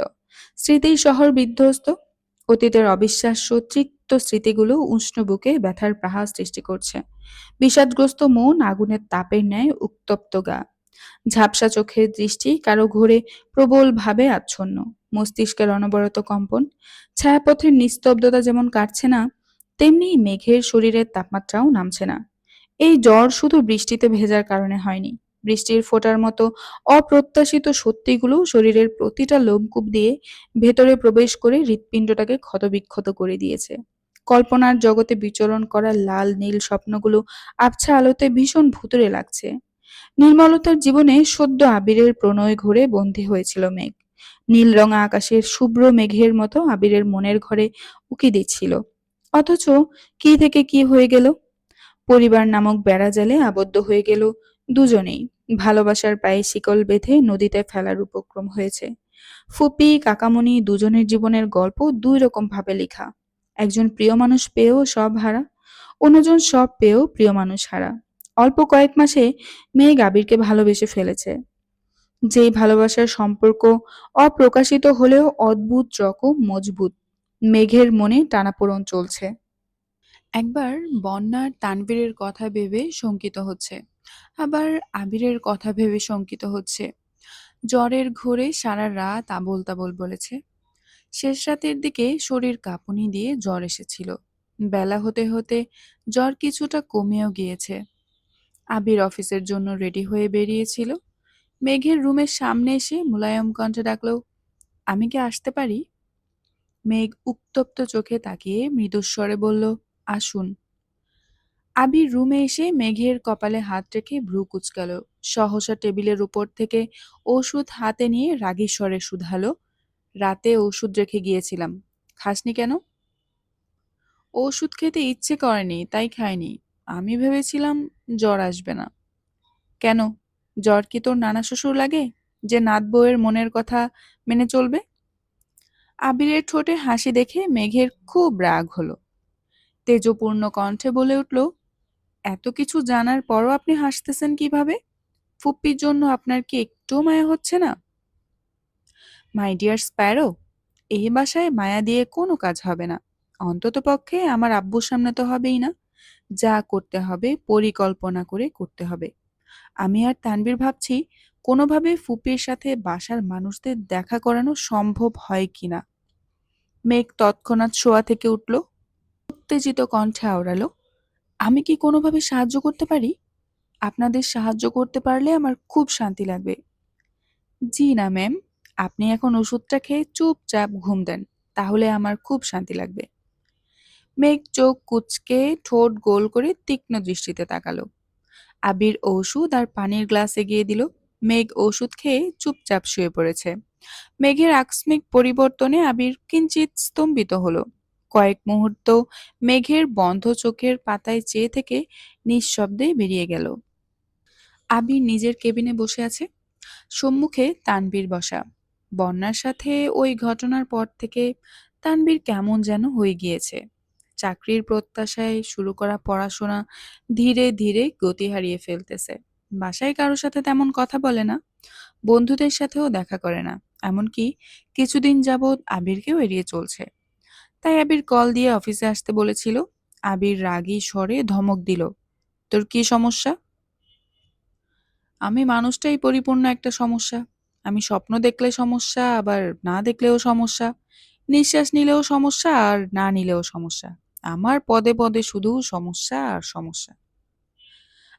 স্মৃতির শহর বিধ্বস্ত। অতীতের অবিশ্বাস্য তৃপ্ত স্মৃতিগুলো উষ্ণ বুকে ব্যথার প্রহার সৃষ্টি করছে। বিষাদগ্রস্ত মন আগুনের তাপের ন্যায় উত্তপ্ত গা। ঝাপসা চোখের দৃষ্টি কারো ঘোরে প্রবল ভাবে আচ্ছন্ন। মস্তিষ্কের অনবরত কম্পন। ছায়াপথের নিস্তব্ধতা যেমন কাটছে না, তেমনি মেঘের শরীরের তাপমাত্রাও নামছে না। এই জ্বর শুধু বৃষ্টিতে ভেজার কারণে হয়নি। বৃষ্টির ফোঁটার মতো অপ্রত্যাশিত সত্যিগুলো শরীরের প্রতিটা লোমকূপ দিয়ে ভেতরে প্রবেশ করে হৃৎপিণ্ডটাকে ক্ষতবিক্ষত করে দিয়েছে। কল্পনার জগতে বিচরণ করা লাল নীল স্বপ্নগুলো আবছা আলোতে ভীষণ ভুতুড়ে লাগছে। নির্মলতার জীবনে সদ্য আবিরের প্রণয় ঘোরে বন্দী হয়েছিল মেঘ। নীল রঙা আকাশের শুভ্র মেঘের মতো আবিরের মনের ঘরে উকি দিচ্ছিল। অথচ কি থেকে কি হয়ে গেল! পরিবার নামক বেড়াজালে আবদ্ধ হয়ে গেল দুজনেই। ভালোবাসার পায়ে শিকল বেঁধে নদীতে ফেলার উপক্রম হয়েছে। ফুপি কাকামণি দুজনের জীবনের গল্প দুই রকম ভাবে লেখা। একজন প্রিয় মানুষ পেয়েও সব হারা, অন্যজন সব পেয়েও প্রিয় মানুষ হারা। অল্প কয়েক মাসে মেঘ আবিরকে ভালোবেসে ফেলেছে। যেই ভালোবাসার সম্পর্ক অপ্রকাশিত হলেও অদ্ভুত রকম মজবুত। মেঘের মনে টানাপোড়েন চলছে। একবার বন্যার তানভীরের কথা ভেবে শঙ্কিত হচ্ছে, আবার আবিরের কথা ভেবে শঙ্কিত হচ্ছে। জ্বরের ঘোরে সারা রাত আবোল তাবোল বলেছে। শেষ রাতের দিকে শরীর কাঁপুনি দিয়ে জ্বর এসেছিল। বেলা হতে হতে জ্বর কিছুটা কমেও গিয়েছে। আবির অফিসের জন্য রেডি হয়ে বেরিয়েছিল। মেঘের রুমের সামনে এসে মুলায়ম কণ্ঠে ডাকলো, আমি কি আসতে পারি? মেঘ উত্তপ্ত চোখে তাকিয়ে মৃদুস্বরে বলল, আসুন। আবির রুমে এসে মেঘের কপালে হাত রেখে ভ্রু কুঁচকাল। সহসা টেবিলের উপর থেকে ওষুধ হাতে নিয়ে রাগী স্বরে শুধালো, রাতে ওষুধ রেখে গিয়েছিলাম। খাসনি কেন? ওষুধ খেতে ইচ্ছে করেনি, তাই খাইনি। আমি ভেবেছিলাম জ্বর আসবে না। কেন? জ্বর কি তোর নানা শ্বশুর লাগে, যে নাত বউয়ের মনের কথা মেনে চলবে? আবিরের ঠোঁটে হাসি দেখে মেঘের খুব রাগ হলো। তেজপূর্ণ কণ্ঠে বলে উঠল, এত কিছু জানার পরও আপনি হাসতেছেন কিভাবে? ফুপ্পির জন্য আপনার কি একটুও মায়া হচ্ছে না? মাই ডিয়ার স্প্যারো, এই বাসায় মায়া দিয়ে কোনো কাজ হবে না। অন্ততপক্ষে আমার আব্বুর সামনে তো হবেই না। যা করতে হবে পরিকল্পনা করে করতে হবে। আমি আর তানভীর ভাবছি কোনোভাবে ফুপির সাথে বাসার মানুষদের দেখা করানো সম্ভব হয় কিনা। মেঘ তৎক্ষণাৎ শোয়া থেকে উঠল, উত্তেজিত কণ্ঠে আওড়ালো, আমি কি কোনোভাবে সাহায্য করতে পারি? আপনাদের সাহায্য করতে পারলে আমার খুব শান্তি লাগবে। জি না ম্যাম, আপনি এখন ওষুধটা খেয়ে চুপচাপ ঘুম দেন, তাহলে আমার খুব শান্তি লাগবে। মেঘ চোখ কুঁচকে ঠোঁট গোল করে তীক্ষ্ণ দৃষ্টিতে তাকালো। আবির ঔষধ আর পানির গ্লাস এগিয়ে দিল। মেঘ ওষুধ খেয়ে চুপচাপ শুয়ে পড়েছে। মেঘের আকস্মিক পরিবর্তনে আবির কিঞ্চিৎ স্তম্ভিত হলো। কয়েক মুহূর্ত মেঘের বন্ধ চোখের পাতায় চেয়ে থেকে নিঃশব্দে বেরিয়ে গেল। আবির নিজের কেবিনে বসে আছে। সম্মুখে তানবীর বসা। বন্যার সাথে ওই ঘটনার পর থেকে তানবীর কেমন যেন হয়ে গিয়েছে। চাকরির প্রত্যাশায় শুরু করা পড়াশোনা ধীরে ধীরে গতি হারিয়ে ফেলতেছে। বাসায় কারোর সাথে তেমন কথা বলে না, বন্ধুদের সাথেও দেখা করে না। এমনকি কিছুদিন যাবৎ আবিরকেও এড়িয়ে চলছে। তাই আবির কল দিয়ে অফিসে আসতে বলেছিল। আবির রাগী স্বরে ধমক দিল, তোর কি সমস্যা? আমি মানুষটাই পরিপূর্ণ একটা সমস্যা। আমি স্বপ্ন দেখলে সমস্যা, আবার না দেখলেও সমস্যা। নিঃশ্বাস নিলেও সমস্যা, আর না নিলেও সমস্যা। আমার পদে পদে শুধু সমস্যা আর সমস্যা।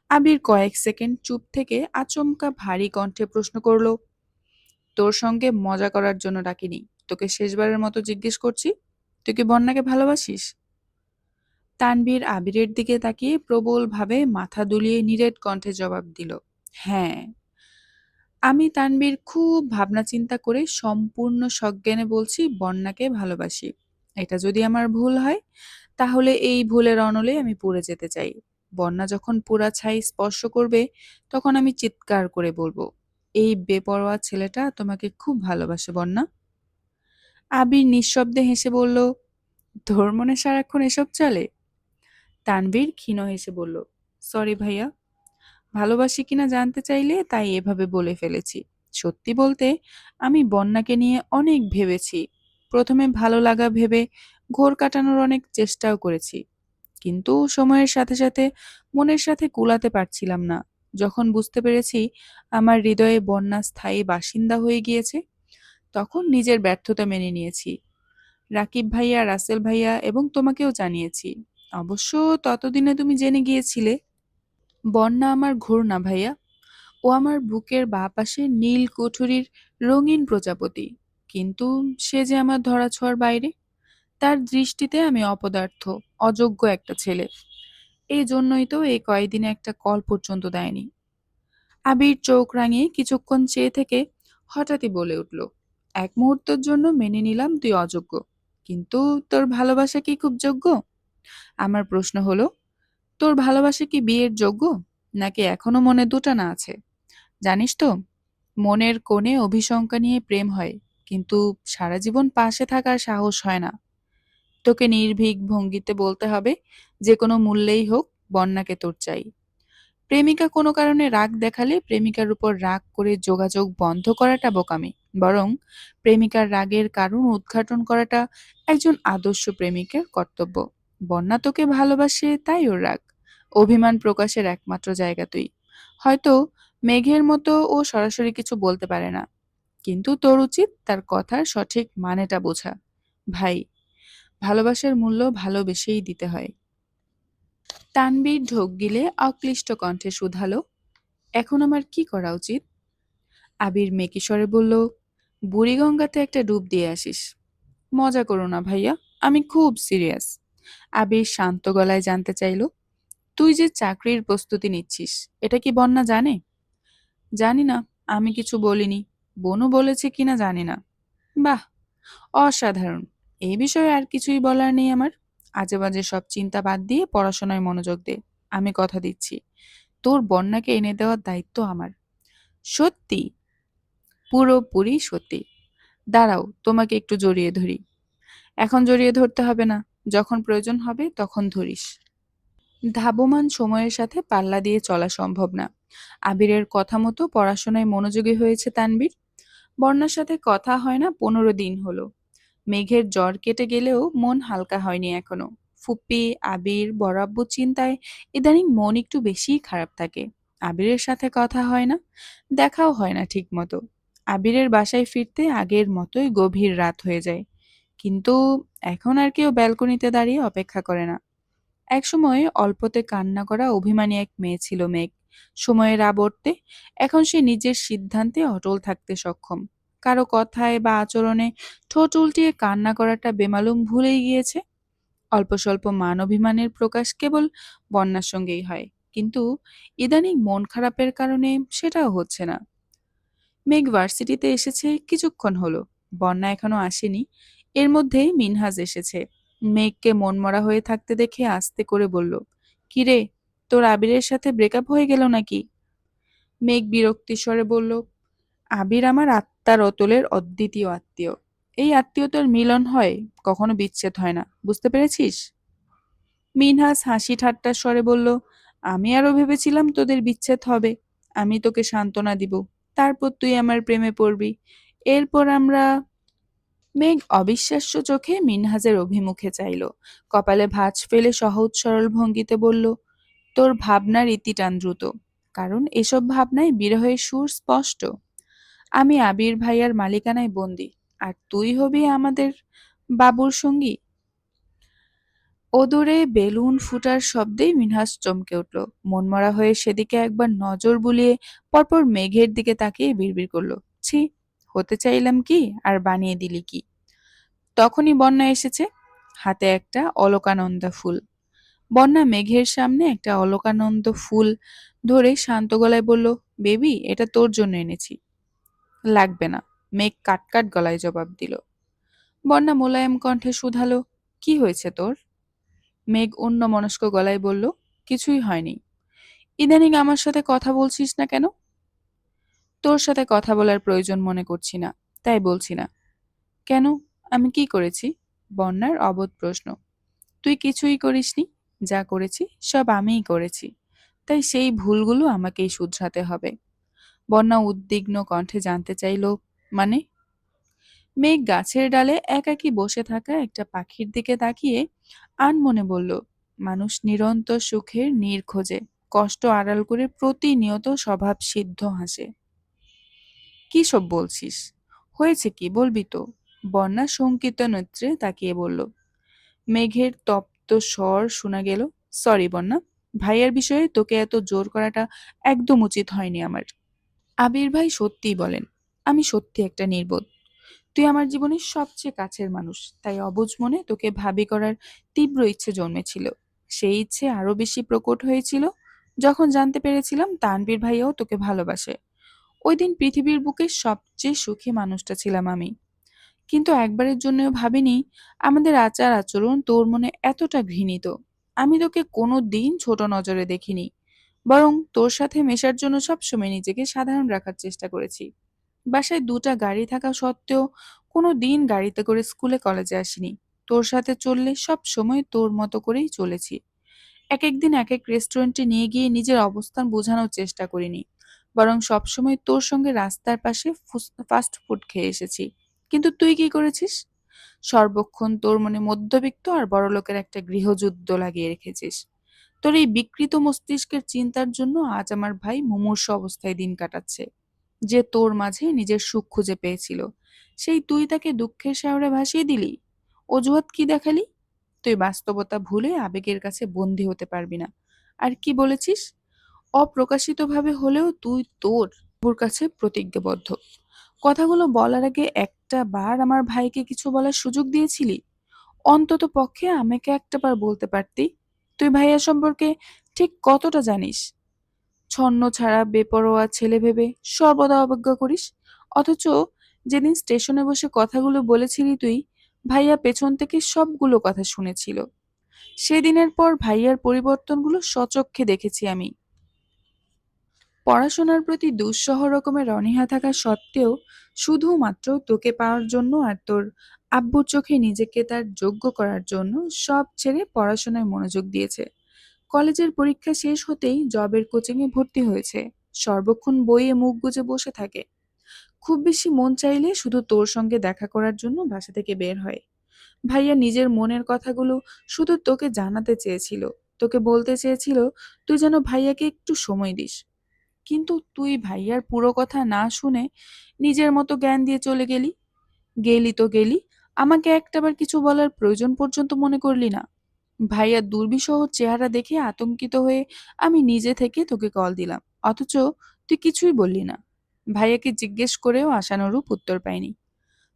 আবির কয়েক সেকেন্ড চুপ থেকে আচমকা ভারী কণ্ঠে প্রশ্ন করলো, তোর সঙ্গে মজা করার জন্য ডাকিনি। তোকে শেষবারের মতো জিজ্ঞেস করছি, তুই কি বন্যাকে ভালোবাসিস? তানভীর আবিরের দিকে তাকিয়ে প্রবলভাবে মাথা দুলিয়ে নিরেট কণ্ঠে জবাব দিল, হ্যাঁ। আমি তানভীর খুব ভাবনা চিন্তা করে সম্পূর্ণ সজ্ঞানে বলছি বন্যাকে ভালোবাসি। এটা যদি আমার ভুল হয়, তাহলে এই ভুলের অনলে আমি পুড়ে যেতে চাই। বন্যা যখন পুরা ছাই স্পর্শ করবে, তখন আমি চিৎকার করে বলবো, এই বেপরোয়া ছেলেটা তোমাকে খুব ভালোবাসে বন্যা। আবির নিঃশব্দে হেসে বলল, তোর মনে সারাক্ষণ এসব চলে? তানভীর ক্ষীণ হেসে বলল, সরি ভাইয়া, ভালোবাসি কিনা জানতে চাইলে তাই এভাবে বলে ফেলেছি। সত্যি বলতে আমি বন্যাকে নিয়ে অনেক ভেবেছি। প্রথমে ভালো লাগা ভেবে ঘোর কাটানোর অনেক চেষ্টাও করেছি, কিন্তু সময়ের সাথে সাথে মনের সাথে কুলাতে পারছিলাম না। যখন বুঝতে পেরেছি আমার হৃদয়ে বন্যা স্থায়ী বাসিন্দা হয়ে গিয়েছে, তখন নিজের ব্যর্থতা মেনে নিয়েছি। রাকিব ভাইয়া, রাসেল ভাইয়া এবং তোমাকেও জানিয়েছি। অবশ্য ততদিনে তুমি জেনে গিয়েছিলে। বন্যা আমার ঘোর না ভাইয়া, ও আমার বুকের বাঁ পাশে নীল কুঠুরির রঙিন প্রজাপতি। কিন্তু সে যে আমার ধরাছোঁয়ার বাইরে। তার দৃষ্টিতে আমি অপদার্থ, অযোগ্য একটা ছেলে। এই জন্যই তো এই কয়দিনে একটা কল পর্যন্ত দেয়নি। আবির চোখ রাঙিয়ে কিছুক্ষণ চেয়ে থেকে হঠাৎই বলে উঠল, এক মুহূর্তের জন্য মেনে নিলাম তুই অযোগ্য, কিন্তু তোর ভালোবাসা কি খুব যোগ্য? আমার প্রশ্ন হলো, তোর ভালোবাসা কি বিয়ের যোগ্য, নাকি এখনো মনে দুটা না আছে? জানিস তো, মনের কোণে অভিশঙ্কা নিয়ে প্রেম হয়, কিন্তু সারা জীবন পাশে থাকার সাহস হয় না। তোকে নির্ভীক ভঙ্গিতে বলতে হবে, যে কোনো মূল্যেই হোক বন্যাকে তোর চাই। প্রেমিকা কোনো কারণে রাগ দেখালে প্রেমিকার উপর রাগ করে যোগাযোগ বন্ধ করাটা বোকামি। বরং প্রেমিকার রাগের কারণ উদ্ঘাটন করাটা একজন আদর্শ প্রেমিকের কর্তব্য। বন্যা তোকে ভালোবাসে, তাই ওর রাগ। অভিমান প্রকাশের একমাত্র জায়গা তুই। হয়তো মেঘের মতো ও সরাসরি কিছু বলতে পারে না, কিন্তু তোর উচিত তার কথার সঠিক মানেটা বোঝা। ভাই, ভালোবাসার মূল্য ভালোবেসেই দিতে হয়। তানবীর ঢোক গিলে অক্লিষ্ট কণ্ঠে শুধালো, এখন আমার কি করা উচিত? আবির মেকি স্বরে বলল, বুড়িগঙ্গাতে একটা ডুব দিয়ে আসিস। মজা করো না ভাইয়া, আমি খুব সিরিয়াস। আবির শান্ত গলায় জানতে চাইল, তুই যে চাকরির প্রস্তুতি নিচ্ছিস, এটা কি বন্যা জানে? জানি না, আমি কিছু বলিনি। বনু বলেছে কিনা জানি না। বাহ, অসাধারণ। এই বিষয়ে আর কিছুই বলার নেই আমার। আজেবাজে সব চিন্তা বাদ দিয়ে পড়াশোনায় মনোযোগ দে। আমি কথা দিচ্ছি, তোর বন্যাকে এনে দেওয়ার দায়িত্ব আমার। সত্যি? পুরোপুরি সত্যি। দাঁড়াও, তোমাকে একটু জড়িয়ে ধরি। এখন জড়িয়ে ধরতে হবে না, যখন প্রয়োজন হবে তখন ধরিস। ধাবমান সময়ের সাথে পাল্লা দিয়ে চলা সম্ভব না। আবিরের কথা মতো পড়াশোনায় মনোযোগী হয়েছে তানবীর। বন্যার সাথে কথা হয় না 15 দিন হলো। মেঘের জ্বর কেটে গেলেও মন হালকা হয়নি এখনো। ফুপ্পি, আবির, বড় আব্বুর চিন্তায় ইদানিং মন একটু বেশিই খারাপ থাকে। আবিরের সাথে কথা হয় না, দেখাও হয় না ঠিক মতো। আবিরের বাসায় ফিরতে আগের মতোই গভীর রাত হয়ে যায়। কিন্তু এখন আর কেউ ব্যালকনিতে দাঁড়িয়ে অপেক্ষা করে না। একসময় অল্পতে কান্না করা অভিমানী এক মেয়ে ছিল মেঘ। সময়ের আবর্তে এখন সে নিজের সিদ্ধান্তে অটল থাকতে সক্ষম। কারো কথায় বা আচরণে ঠোঁট উল্টিয়ে কান্না করাটা বেমালুম ভুলেই গিয়েছে। অল্প স্বল্প মান অভিমানের প্রকাশ কেবল বন্যার সঙ্গেই হয়, কিন্তু ইদানিং মন খারাপের কারণে সেটাও হচ্ছে না। মেঘ ভার্সিটিতে এসেছে কিছুক্ষণ হলো, বন্যা এখনো আসেনি। এর মধ্যেই মিনহাজ এসেছে। মেঘকে মনমরা হয়ে থাকতে দেখে আস্তে করে বলল, কিরে, তোর আবিরের সাথে ব্রেকআপ হয়ে গেল নাকি? মেঘ বিরক্তির স্বরে বলল, আবির আমার আত্মার অতলের অদ্বিতীয় আত্মীয়। এই আত্মীয়তার মিলন হয়, কখনো বিচ্ছেদ হয় না, বুঝতে পেরেছিস? মিনহাস হাসি ঠাট্টার স্বরে বলল, আমি আরো ভেবেছিলাম তোদের বিচ্ছেদ হবে। আমি তোকে সান্ত্বনা দিব, তারপর তুই আমার প্রেমে পড়বি। এরপর আমরা। মেঘ অবিশ্বাস্য চোখে মিনহাজের অভিমুখে চাইল। কপালে ভাঁজ ফেলে সহজ সরল ভঙ্গিতে বলল, তোর ভাবনার ইতিটান দ্রুত, কারণ এসব ভাবনায় বিরহের সুর স্পষ্ট। আমি আবির ভাইয়ার মালিকানায় বন্দি, আর তুই হবি আমাদের বাবুর সঙ্গী। ওদূরে বেলুন ফুটার শব্দেই মিনহাস চমকে উঠল। মনমরা হয়ে সেদিকে একবার নজর বুলিয়ে পরপর মেঘের দিকে তাকিয়ে বিড়বিড় করল, ছি, হতে চাইলাম কি আর বানিয়ে দিলি কি। তখনই বন্যা এসেছে, হাতে একটা অলকানন্দা ফুল। বন্যা মেঘের সামনে একটা অলকানন্দ ফুল ধরে শান্ত গলায় বলল, বেবি, এটা তোর জন্য এনেছি। লাগবে না, মেঘ কাটকাট গলায় জবাব দিল। বন্যা মোলায়েম কণ্ঠে শুধালো, কি হয়েছে তোর? মেঘ অন্যমনস্ক গলায় বলল, কিছুই হয়নি। ইদানিং আমার সাথে কথা বলছিস না কেন? তোর সাথে কথা বলার প্রয়োজন মনে করছি না, তাই বলছি না। কেন? আমি কি করেছি? বন্যার অবোধ প্রশ্ন। তুই কিছুই করিসনি। যা করেছি সব আমিই করেছি, তাই সেই ভুলগুলো আমাকেই শুধরাতে হবে। বন্যা উদ্বিগ্ন কণ্ঠে জানতে চাইল, মানে? মেঘ গাছের ডালে একাকী বসে থাকা একটা পাখির দিকে তাকিয়ে আনমনে বলল, মানুষ নিরন্তর সুখের নীড় খোঁজে, কষ্ট আড়াল করে প্রতিনিয়ত স্বভাব সিদ্ধ হাসে। কি সব বলছিস? হয়েছে কি বলবি তো? বন্যা শঙ্কিত নেত্রে তাকিয়ে বলল। মেঘের তপ্ত স্বর শোনা গেল, সরি বন্যা, ভাইয়ার বিষয়ে তোকে এত জোর করাটা একদম উচিত হয়নি আমার। আবির ভাই সত্যিই বলেন, আমি সত্যি একটা নির্বোধ। তুই আমার জীবনের সবচেয়ে কাছের মানুষ, তাই অবুঝ মনে তোকে ভাবি করার তীব্র ইচ্ছে জন্মেছিল। সেই ইচ্ছে আরো বেশি প্রকট হয়েছিল যখন জানতে পেরেছিলাম তানবীর ভাইয়াও তোকে ভালোবাসে। ওই দিন পৃথিবীর বুকে সবচেয়ে সুখী মানুষটা ছিলাম আমি। কিন্তু একবারের জন্যও ভাবিনি আমাদের আচার আচরণ তোর মনে এতটা ঘৃণিত। আমি তোকে কোনো দিন ছোট নজরে দেখিনি, বরং তোর সাথে মেশার জন্য সবসময় নিজেকে সাধারণ রাখার চেষ্টা করেছি। বাসায় দুটা গাড়ি থাকা সত্ত্বেও কোনো দিন গাড়িতে করে স্কুলে কলেজে আসিনি। তোর সাথে চললে সব সময় তোর মতো করেই চলেছি। এক একদিন এক এক রেস্টুরেন্টে নিয়ে গিয়ে নিজের অবস্থান বোঝানোর চেষ্টা করিনি, বরং সবসময় তোর সঙ্গে রাস্তার পাশে ফাস্ট ফুড খেয়ে এসেছি। কিন্তু তুই কি করেছিস? সর্বক্ষণ তোর মনে মধ্যবিত্ত আর বড়লোকের একটা গৃহযুদ্ধ লাগিয়ে রেখেছিস। তোর এই বিকৃত মস্তিষ্কের চিন্তার জন্য আজ আমার ভাই মুমূর্ষু অবস্থায় দিন কাটাচ্ছে। যে তোর মাঝে নিজের সুখ খুঁজে পেয়েছিল, সেই তুই তাকে দুঃখের সাগরে ভাসিয়ে দিলি। অজুহাত কি দেখালি? তুই বাস্তবতা ভুলে আবেগের কাছে বন্দী হতে পারবি না। আর কি বলেছিস? অপ্রকাশিতভাবে হলেও তুই তোর প্রভুর কাছে প্রতিজ্ঞাবদ্ধ। কথাগুলো বলার আগে একটা বার আমার ভাইকে কিছু বলার সুযোগ দিয়েছিলি? অন্তত পক্ষে আমাকে একটাবার বলতে পারতি, তুই ভাইয়া সম্পর্কে ঠিক কতটা জানিস। ছন্ন ছাড়া বেপরোয়া ছেলে ভেবে সর্বদা অবজ্ঞা করিস, অথচ যেদিন স্টেশনে বসে কথাগুলো বলেছিলি তুই, ভাইয়া পেছন থেকে সবগুলো কথা শুনেছিল। সেদিনের পর ভাইয়ার পরিবর্তনগুলো সচক্ষে দেখেছি আমি। পড়াশোনার প্রতি দুঃসহ রকমের অনীহা থাকা সত্ত্বেও শুধুমাত্র তোকে পাওয়ার জন্য আর তোর আব্বুর চোখে নিজেকে তার যোগ্য করার জন্য সব ছেড়ে পড়াশোনায় মনোযোগ দিয়েছে। কলেজের পরীক্ষা শেষ হতেই জবের কোচিংয়ে ভর্তি হয়েছে। সর্বক্ষণ বইয়ে মুখ গুজে বসে থাকে। খুব বেশি মন চাইলে শুধু তোর সঙ্গে দেখা করার জন্য বাসা থেকে বের হয়। ভাইয়া নিজের মনের কথাগুলো শুধু তোকে জানাতে চেয়েছিল, তোকে বলতে চেয়েছিল তুই যেন ভাইয়াকে একটু সময় দিস। কিন্তু তুই ভাইয়ার পুরো কথা না শুনে নিজের মতো জ্ঞান দিয়ে চলে গেলি। গেলি তো গেলি, আমাকে একটাবার কিছু বলার প্রয়োজন পর্যন্ত মনে করলি না। ভাইয়ার দুর্বিষহ চেহারা দেখে আতঙ্কিত হয়ে আমি নিজে থেকে তোকে কল দিলাম, অথচ তুই কিছুই বললি না। ভাইয়াকে জিজ্ঞেস করেও আশানুরূপ উত্তর পাইনি।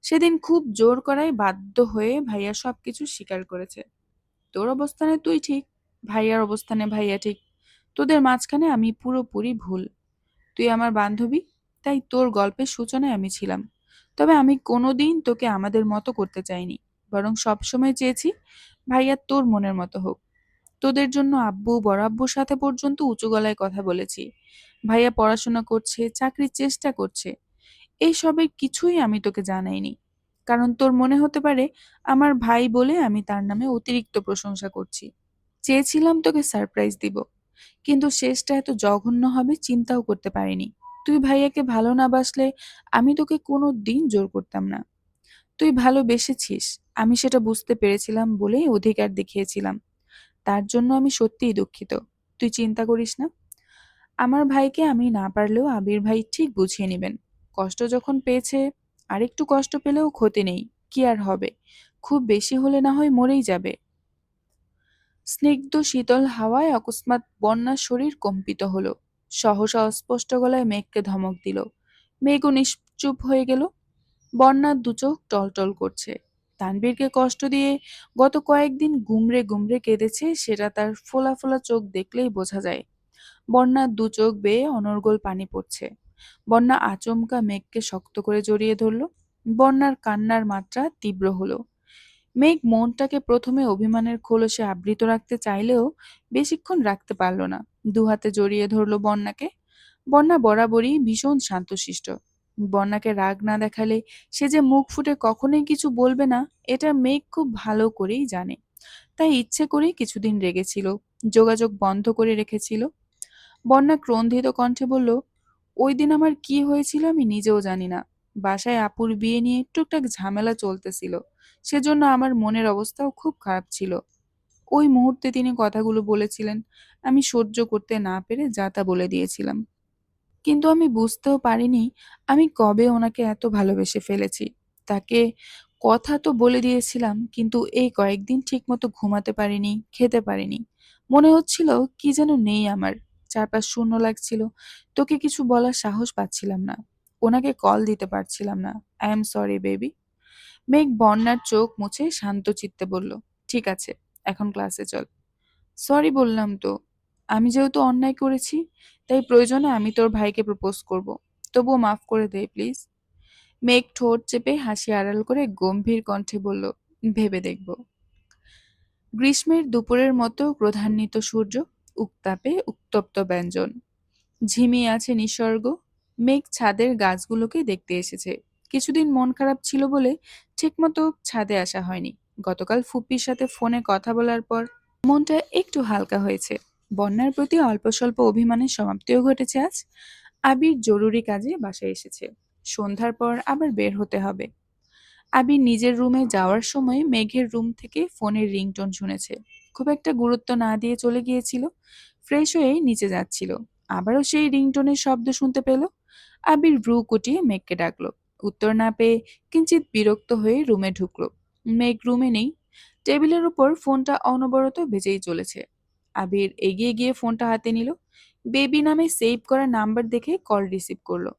সেদিন খুব জোর করায় বাধ্য হয়ে ভাইয়া সবকিছু স্বীকার করেছে। তোর অবস্থানে তুই ঠিক, ভাইয়ার অবস্থানে ভাইয়া ঠিক। তোদের মাঝখানে আমি পুরোপুরি ভুল। তুই আমার বান্ধবী, তাই তোর গল্পের সূচনায় আমি ছিলাম। তবে আমি কোনোদিন তোকে আমাদের মতো করতে চাইনি, বরং সবসময় চেয়েছি ভাইয়া তোর মনের মতো হোক। তোদের জন্য আব্বু বড় আব্বুর সাথে পর্যন্ত উঁচু গলায় কথা বলেছি। ভাইয়া পড়াশোনা করছে, চাকরির চেষ্টা করছে, এইসবের কিছুই আমি তোকে জানাইনি। কারণ তোর মনে হতে পারে আমার ভাই বলে আমি তার নামে অতিরিক্ত প্রশংসা করছি। চেয়েছিলাম তোকে সারপ্রাইজ দিব, কিন্তু শেষটা এত জঘন্য হবে চিন্তাও করতে পারিনি। তুই ভাইয়াকে ভালো না বাসলে আমি তোকে কোনো দিন জোর করতাম না। তুই ভালোবেসেছিস, আমি সেটা বুঝতে পেরেছিলাম বলেই অধিকার দেখিয়েছিলাম। তার জন্য আমি সত্যিই দুঃখিত। তুই চিন্তা করিস না। আমার ভাইকে আমি না পারলেও আবির ভাই ঠিক বুঝিয়ে নেবেন। কষ্ট যখন পেয়েছে, আরেকটু কষ্ট পেলেও ক্ষতি নেই। কি আর হবে, খুব বেশি হলে না হয় মরেই যাবে। স্নিগ্ধ শীতল হাওয়ায় অকস্মাৎ বন্যার শরীর কম্পিত হলো। সহসা অস্পষ্ট গলায় মেঘকে ধমক দিল। মেঘও নিশ্চুপ হয়ে গেল। বন্যার দুচোখ টলটল করছে। তানভীরকে কষ্ট দিয়ে গত কয়েকদিন গুমরে গুমরে কেঁদেছে, সেটা তার ফোলা ফোলা চোখ দেখলেই বোঝা যায়। বন্যার দুচোখ বেয়ে অনর্গল পানি পড়ছে। বন্যা আচমকা মেঘকে শক্ত করে জড়িয়ে ধরল। বন্যার কান্নার মাত্রা তীব্র হলো। মেঘ মনটাকে প্রথমে অভিমানের খোলসে আবৃত রাখতে চাইলেও বেশিক্ষণ রাখতে পারল না। দুহাতে জড়িয়ে ধরল বন্যাকে। বন্যা বরাবরই ভীষণ শান্তশিষ্ট। বন্যাকে রাগ না দেখালে সে যে মুখ ফুটে কখনোই কিছু বলবে না, এটা মেঘ খুব ভালো করেই জানে। তাই ইচ্ছে করেই কিছুদিন রেগেছিল, যোগাযোগ বন্ধ করে রেখেছিল। বন্যা ক্রন্ধিত কণ্ঠে বলল, ওই দিন আমার কি হয়েছিল আমি নিজেও জানি না। বাসায় আপুর বিয়ে নিয়ে টুকটাক ঝামেলা চলতেছিল, সেজন্য আমার মনের অবস্থাও খুব খারাপ ছিল। ওই মুহূর্তে তিনি কথাগুলো বলেছিলেন, আমি সহ্য করতে না পেরে যা তা বলে দিয়েছিলাম। কিন্তু আমি বুঝতেও পারিনি আমি কবে ওনাকে এত ভালোবেসে ফেলেছি। তাকে কথা তো বলে দিয়েছিলাম, কিন্তু এই কয়েকদিন ঠিকমতো ঘুমাতে পারিনি, খেতে পারিনি। মনে হচ্ছিল কি যেন নেই আমার। চারপাশ শূন্য লাগছিল। তোকে কিছু বলার সাহস পাচ্ছিলাম না। ওনাকে কল দিতে পারছিলাম না। I am sorry baby. মেঘ বন্যার চোখ মুছে শান্ত চিত্তে বলল, ঠিক আছে, এখন ক্লাসে চল। সরি বললাম তো। আমি যেহেতু অন্যায় করেছি, তাই প্রয়োজনে আমি তোর ভাইকে প্রপোজ করব। তবুও মাফ করে দে প্লিজ। মেঘ ঠোঁট চেপে হাসি আড়াল করে গম্ভীর কণ্ঠে বলল, ভেবে দেখব। গ্রীষ্মের দুপুরের মতো ক্রোধান্বিত সূর্য, উত্তাপে উত্তপ্ত ব্যঞ্জন। ঝিমিয়ে আছে নিসর্গ। মেঘ ছাদের গাছগুলোকে দেখতে এসেছে। কিছুদিন মন খারাপ ছিল বলে ঠিকমতো ছাদে আসা হয়নি। গতকাল ফুপ্পির সাথে ফোনে কথা বলার পর মনটা একটু হালকা হয়েছে। বন্যার প্রতি অল্প স্বল্প অভিমানের সমাপ্তিও ঘটেছে আজ। আবির জরুরি কাজে বাসায় এসেছে। সন্ধ্যার পর আবার বের হতে হবে। আবির নিজের রুমে যাওয়ার সময় মেঘের রুম থেকে ফোনের রিংটোন শুনেছে। খুব একটা গুরুত্ব না দিয়ে চলে গিয়েছিল। ফ্রেশ হয়ে নিচে যাচ্ছিল, আবারও সেই রিংটোনের শব্দ শুনতে পেল। আবির ভ্রু কুটিয়ে মেঘকে ডাকলো। উত্তর না পেয়ে কিঞ্চিত বিরক্ত হয়ে রুমে ঢুকলো। মেঘ রুমে নেই। টেবিলের উপর ফোনটা অনবরত বেজেই চলেছে। আবির এগিয়ে গিয়ে ফোনটা হাতে নিল। বেবি নামে সেভ করা নাম্বার দেখে কল রিসিভ করলো।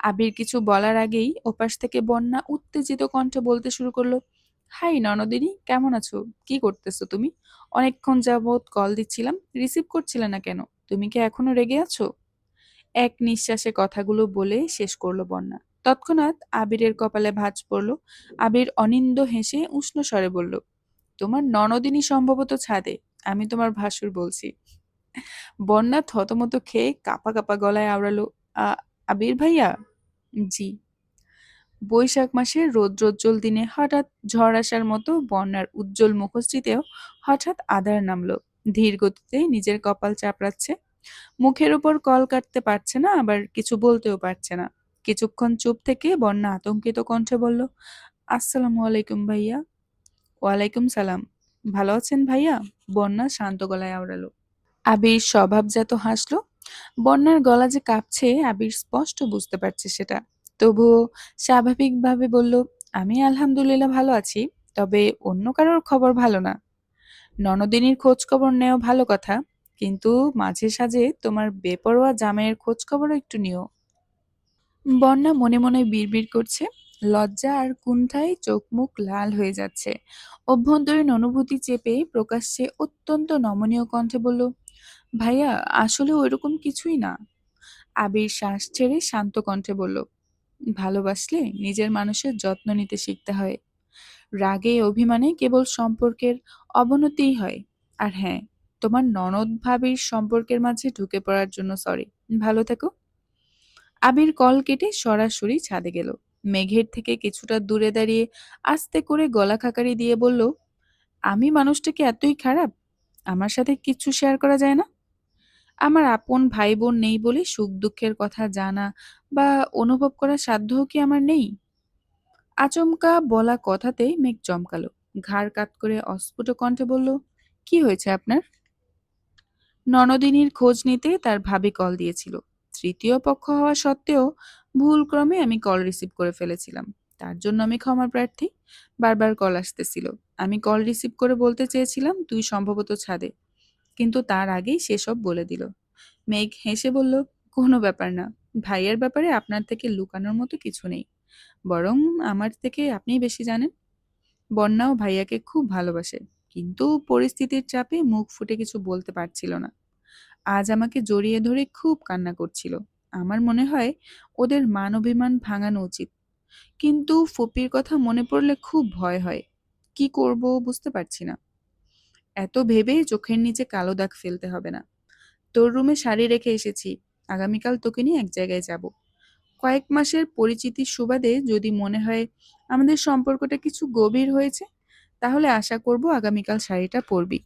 আবির কিছু বলার আগেই ওপাশ থেকে বন্যা উত্তেজিত কণ্ঠে বলতে শুরু করলো, হাই ননদিনী, কেমন আছো? কি করতেছো তুমি? অনেকক্ষণ যাবৎ কল দিচ্ছিলাম, রিসিভ করছিলে না কেন? তুমি কি এখনো রেগে আছো? এক নিঃশ্বাসে কথাগুলো বলে শেষ করলো বন্যা। তৎক্ষণাৎ আবিরের কপালে ভাঁজ পড়ল। আবির অনিন্দ হেসে উষ্ণ স্বরে বলল, তোমার ননদিনী সম্ভবত ছাদে। আমি তোমার ভাসুর বলছি। বন্যা থতমত খেয়ে কাঁপা কাঁপা গলায় আওড়ালো, আবির ভাইয়া? জি। বৈশাখ মাসের রৌদ্রোজ্জ্বল দিনে হঠাৎ ঝড় আসার মতো বন্যার উজ্জ্বল মুখশ্রীতেও হঠাৎ আধার নামলো। ধীর গতিতে নিজের কপাল চাপড়াচ্ছে। মুখের উপর কল কাটতে পারছে না, আবার কিছু বলতেও পারছে না। কিছুক্ষণ চুপ থেকে বন্যা আতঙ্কিত কণ্ঠে বলল, আসসালামু আলাইকুম ভাইয়া। ওয়ালাইকুম সালাম। ভালো আছেন ভাইয়া? বন্যা শান্ত গলায় আওড়ালো। আবির স্বভাবজাত হাসলো। বন্যার গলা যে কাঁপছে আবির স্পষ্ট বুঝতে পারছে সেটা। তবুও স্বাভাবিকভাবে বলল, আমি আলহামদুলিল্লাহ ভালো আছি, তবে অন্য কারোর খবর ভালো না। ননদিনীর খোঁজ খবর নেওয়া ভালো কথা, কিন্তু মাঝে সাঝে তোমার বেপরোয়া জামাইয়ের খোঁজ খবরও একটু নিও। বন্যা মনে মনে বিড়বিড় করছে। লজ্জা আর কুণ্ঠায় চোখ মুখ লাল হয়ে যাচ্ছে। অভ্যন্তরীণ অনুভূতি চেপে প্রকাশ্যে অত্যন্ত নমনীয় কণ্ঠে বলল, ভাইয়া আসলে ওইরকম কিছুই না। আবির শ্বাস ছেড়ে শান্ত কণ্ঠে বলল, ভালোবাসলে নিজের মানুষের যত্ন নিতে শিখতে হয়। রাগে অভিমানে কেবল সম্পর্কের অবনতিই হয়। আর হ্যাঁ, তোমার ননদ ভাবির সম্পর্কের মাঝে ঢুকে পড়ার জন্য সরি। ভালো থেকো। আবির কল কেটে সরাসরি ছাদে গেল। মেঘের থেকে কিছুটা দূরে দাঁড়িয়ে আস্তে করে গলা খাকারি দিয়ে বলল, আমি মানুষটা কি এতই খারাপ? আমার সাথে কিচ্ছু শেয়ার করা যায় না? আমার আপন ভাই বোন নেই বলে সুখ দুঃখের কথা জানা বা অনুভব করার সাধ্যও কি আমার নেই? আচমকা বলা কথাতেই মেঘ চমকালো। ঘাড় কাত করে অস্ফুট কণ্ঠে বলল, কি হয়েছে আপনার? ননদিনীর খোঁজ নিতে তার ভাবি কল দিয়েছিল। তৃতীয় পক্ষ হওয়া সত্ত্বেও ভুলক্রমে আমি কল রিসিভ করে ফেলেছিলাম। তার জন্য আমি ক্ষমা প্রার্থী। বারবার কল আসতেছিল। আমি কল রিসিভ করে বলতে চেয়েছিলাম তুই সম্ভবত ছাদে, কিন্তু তার আগেই সেসব বলে দিল। মেঘ হেসে বলল, কোনো ব্যাপার না। ভাইয়ের ব্যাপারে আপনার থেকে লুকানোর মতো কিছু নেই। বরং আমার থেকে আপনিই বেশি জানেন। বন্যাও ভাইয়াকে খুব ভালোবাসে, কিন্তু পরিস্থিতির চাপে মুখ ফুটে কিছু বলতে পারছিল না। আজ আমাকে জড়িয়ে ধরে খুব কান্না করছিল। আমার মনে হয় ওদের মান অভিমান ভাঙানো উচিত, কিন্তু ফুপির কথা মনে পড়লে খুব ভয় হয়। কি করব বুঝতে পারছি না। এত ভেবে চোখের নিচে কালো দাগ ফেলতে হবে না। তোর রুমে শাড়ি রেখে এসেছি। আগামীকাল তোকে নিয়ে এক জায়গায় যাব। কয়েক মাসের পরিচিতির সুবাদে যদি মনে হয় আমাদের সম্পর্কটা কিছু গভীর হয়েছে, তাহলে আশা করব আগামীকাল শাড়িটা পরবি।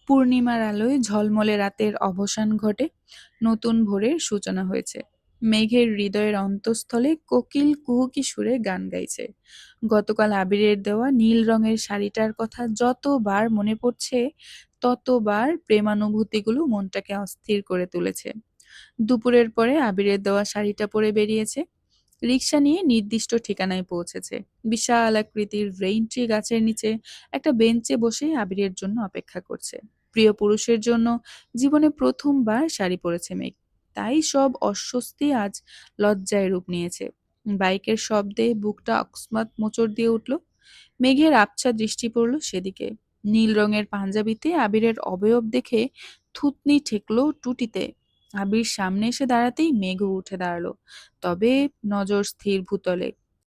পূর্ণিমার আলোয় ঝলমলে রাতের অবসান ঘটে। নতুন ভোরের সূচনা হয়েছে। মেঘের হৃদয়ের অন্তঃস্থলে কোকিল কুহুকি সুরে গান গাইছে। গতকাল আবিরের দেওয়া নীল রঙের শাড়িটার কথা যতবার মনে পড়ছে, ততবার প্রেমানুভূতিগুলো মনটাকে অস্থির করে তুলেছে। দুপুরের পরে আবিরের দেওয়া শাড়িটা পরে বেরিয়েছে। রিকশা নিয়ে নির্দিষ্ট ঠিকানায় পৌঁছেছে। বিশাল আকৃতির রেইন ট্রি গাছের নিচে একটা বেঞ্চে বসে আবিরের জন্য অপেক্ষা করছে। প্রিয় পুরুষের জন্য জীবনে প্রথমবার শাড়ি পরেছে মেঘ। তাই সব অস্বস্তি আজ লজ্জায় রূপ নিয়েছে। বাইকের শব্দে বুকটা অকস্মাৎ মোচড় দিয়ে উঠল। মেঘের আবছা দৃষ্টি পড়ল সেদিকে। নীল রঙের পাঞ্জাবিতে আবিরের অবয়ব দেখে থুতনি ঠেকল টুটিতে। আবির সামনে এসে দাঁড়াতেই মেঘও উঠে দাঁড়ালো, তবে নজর স্থির ভূতলে।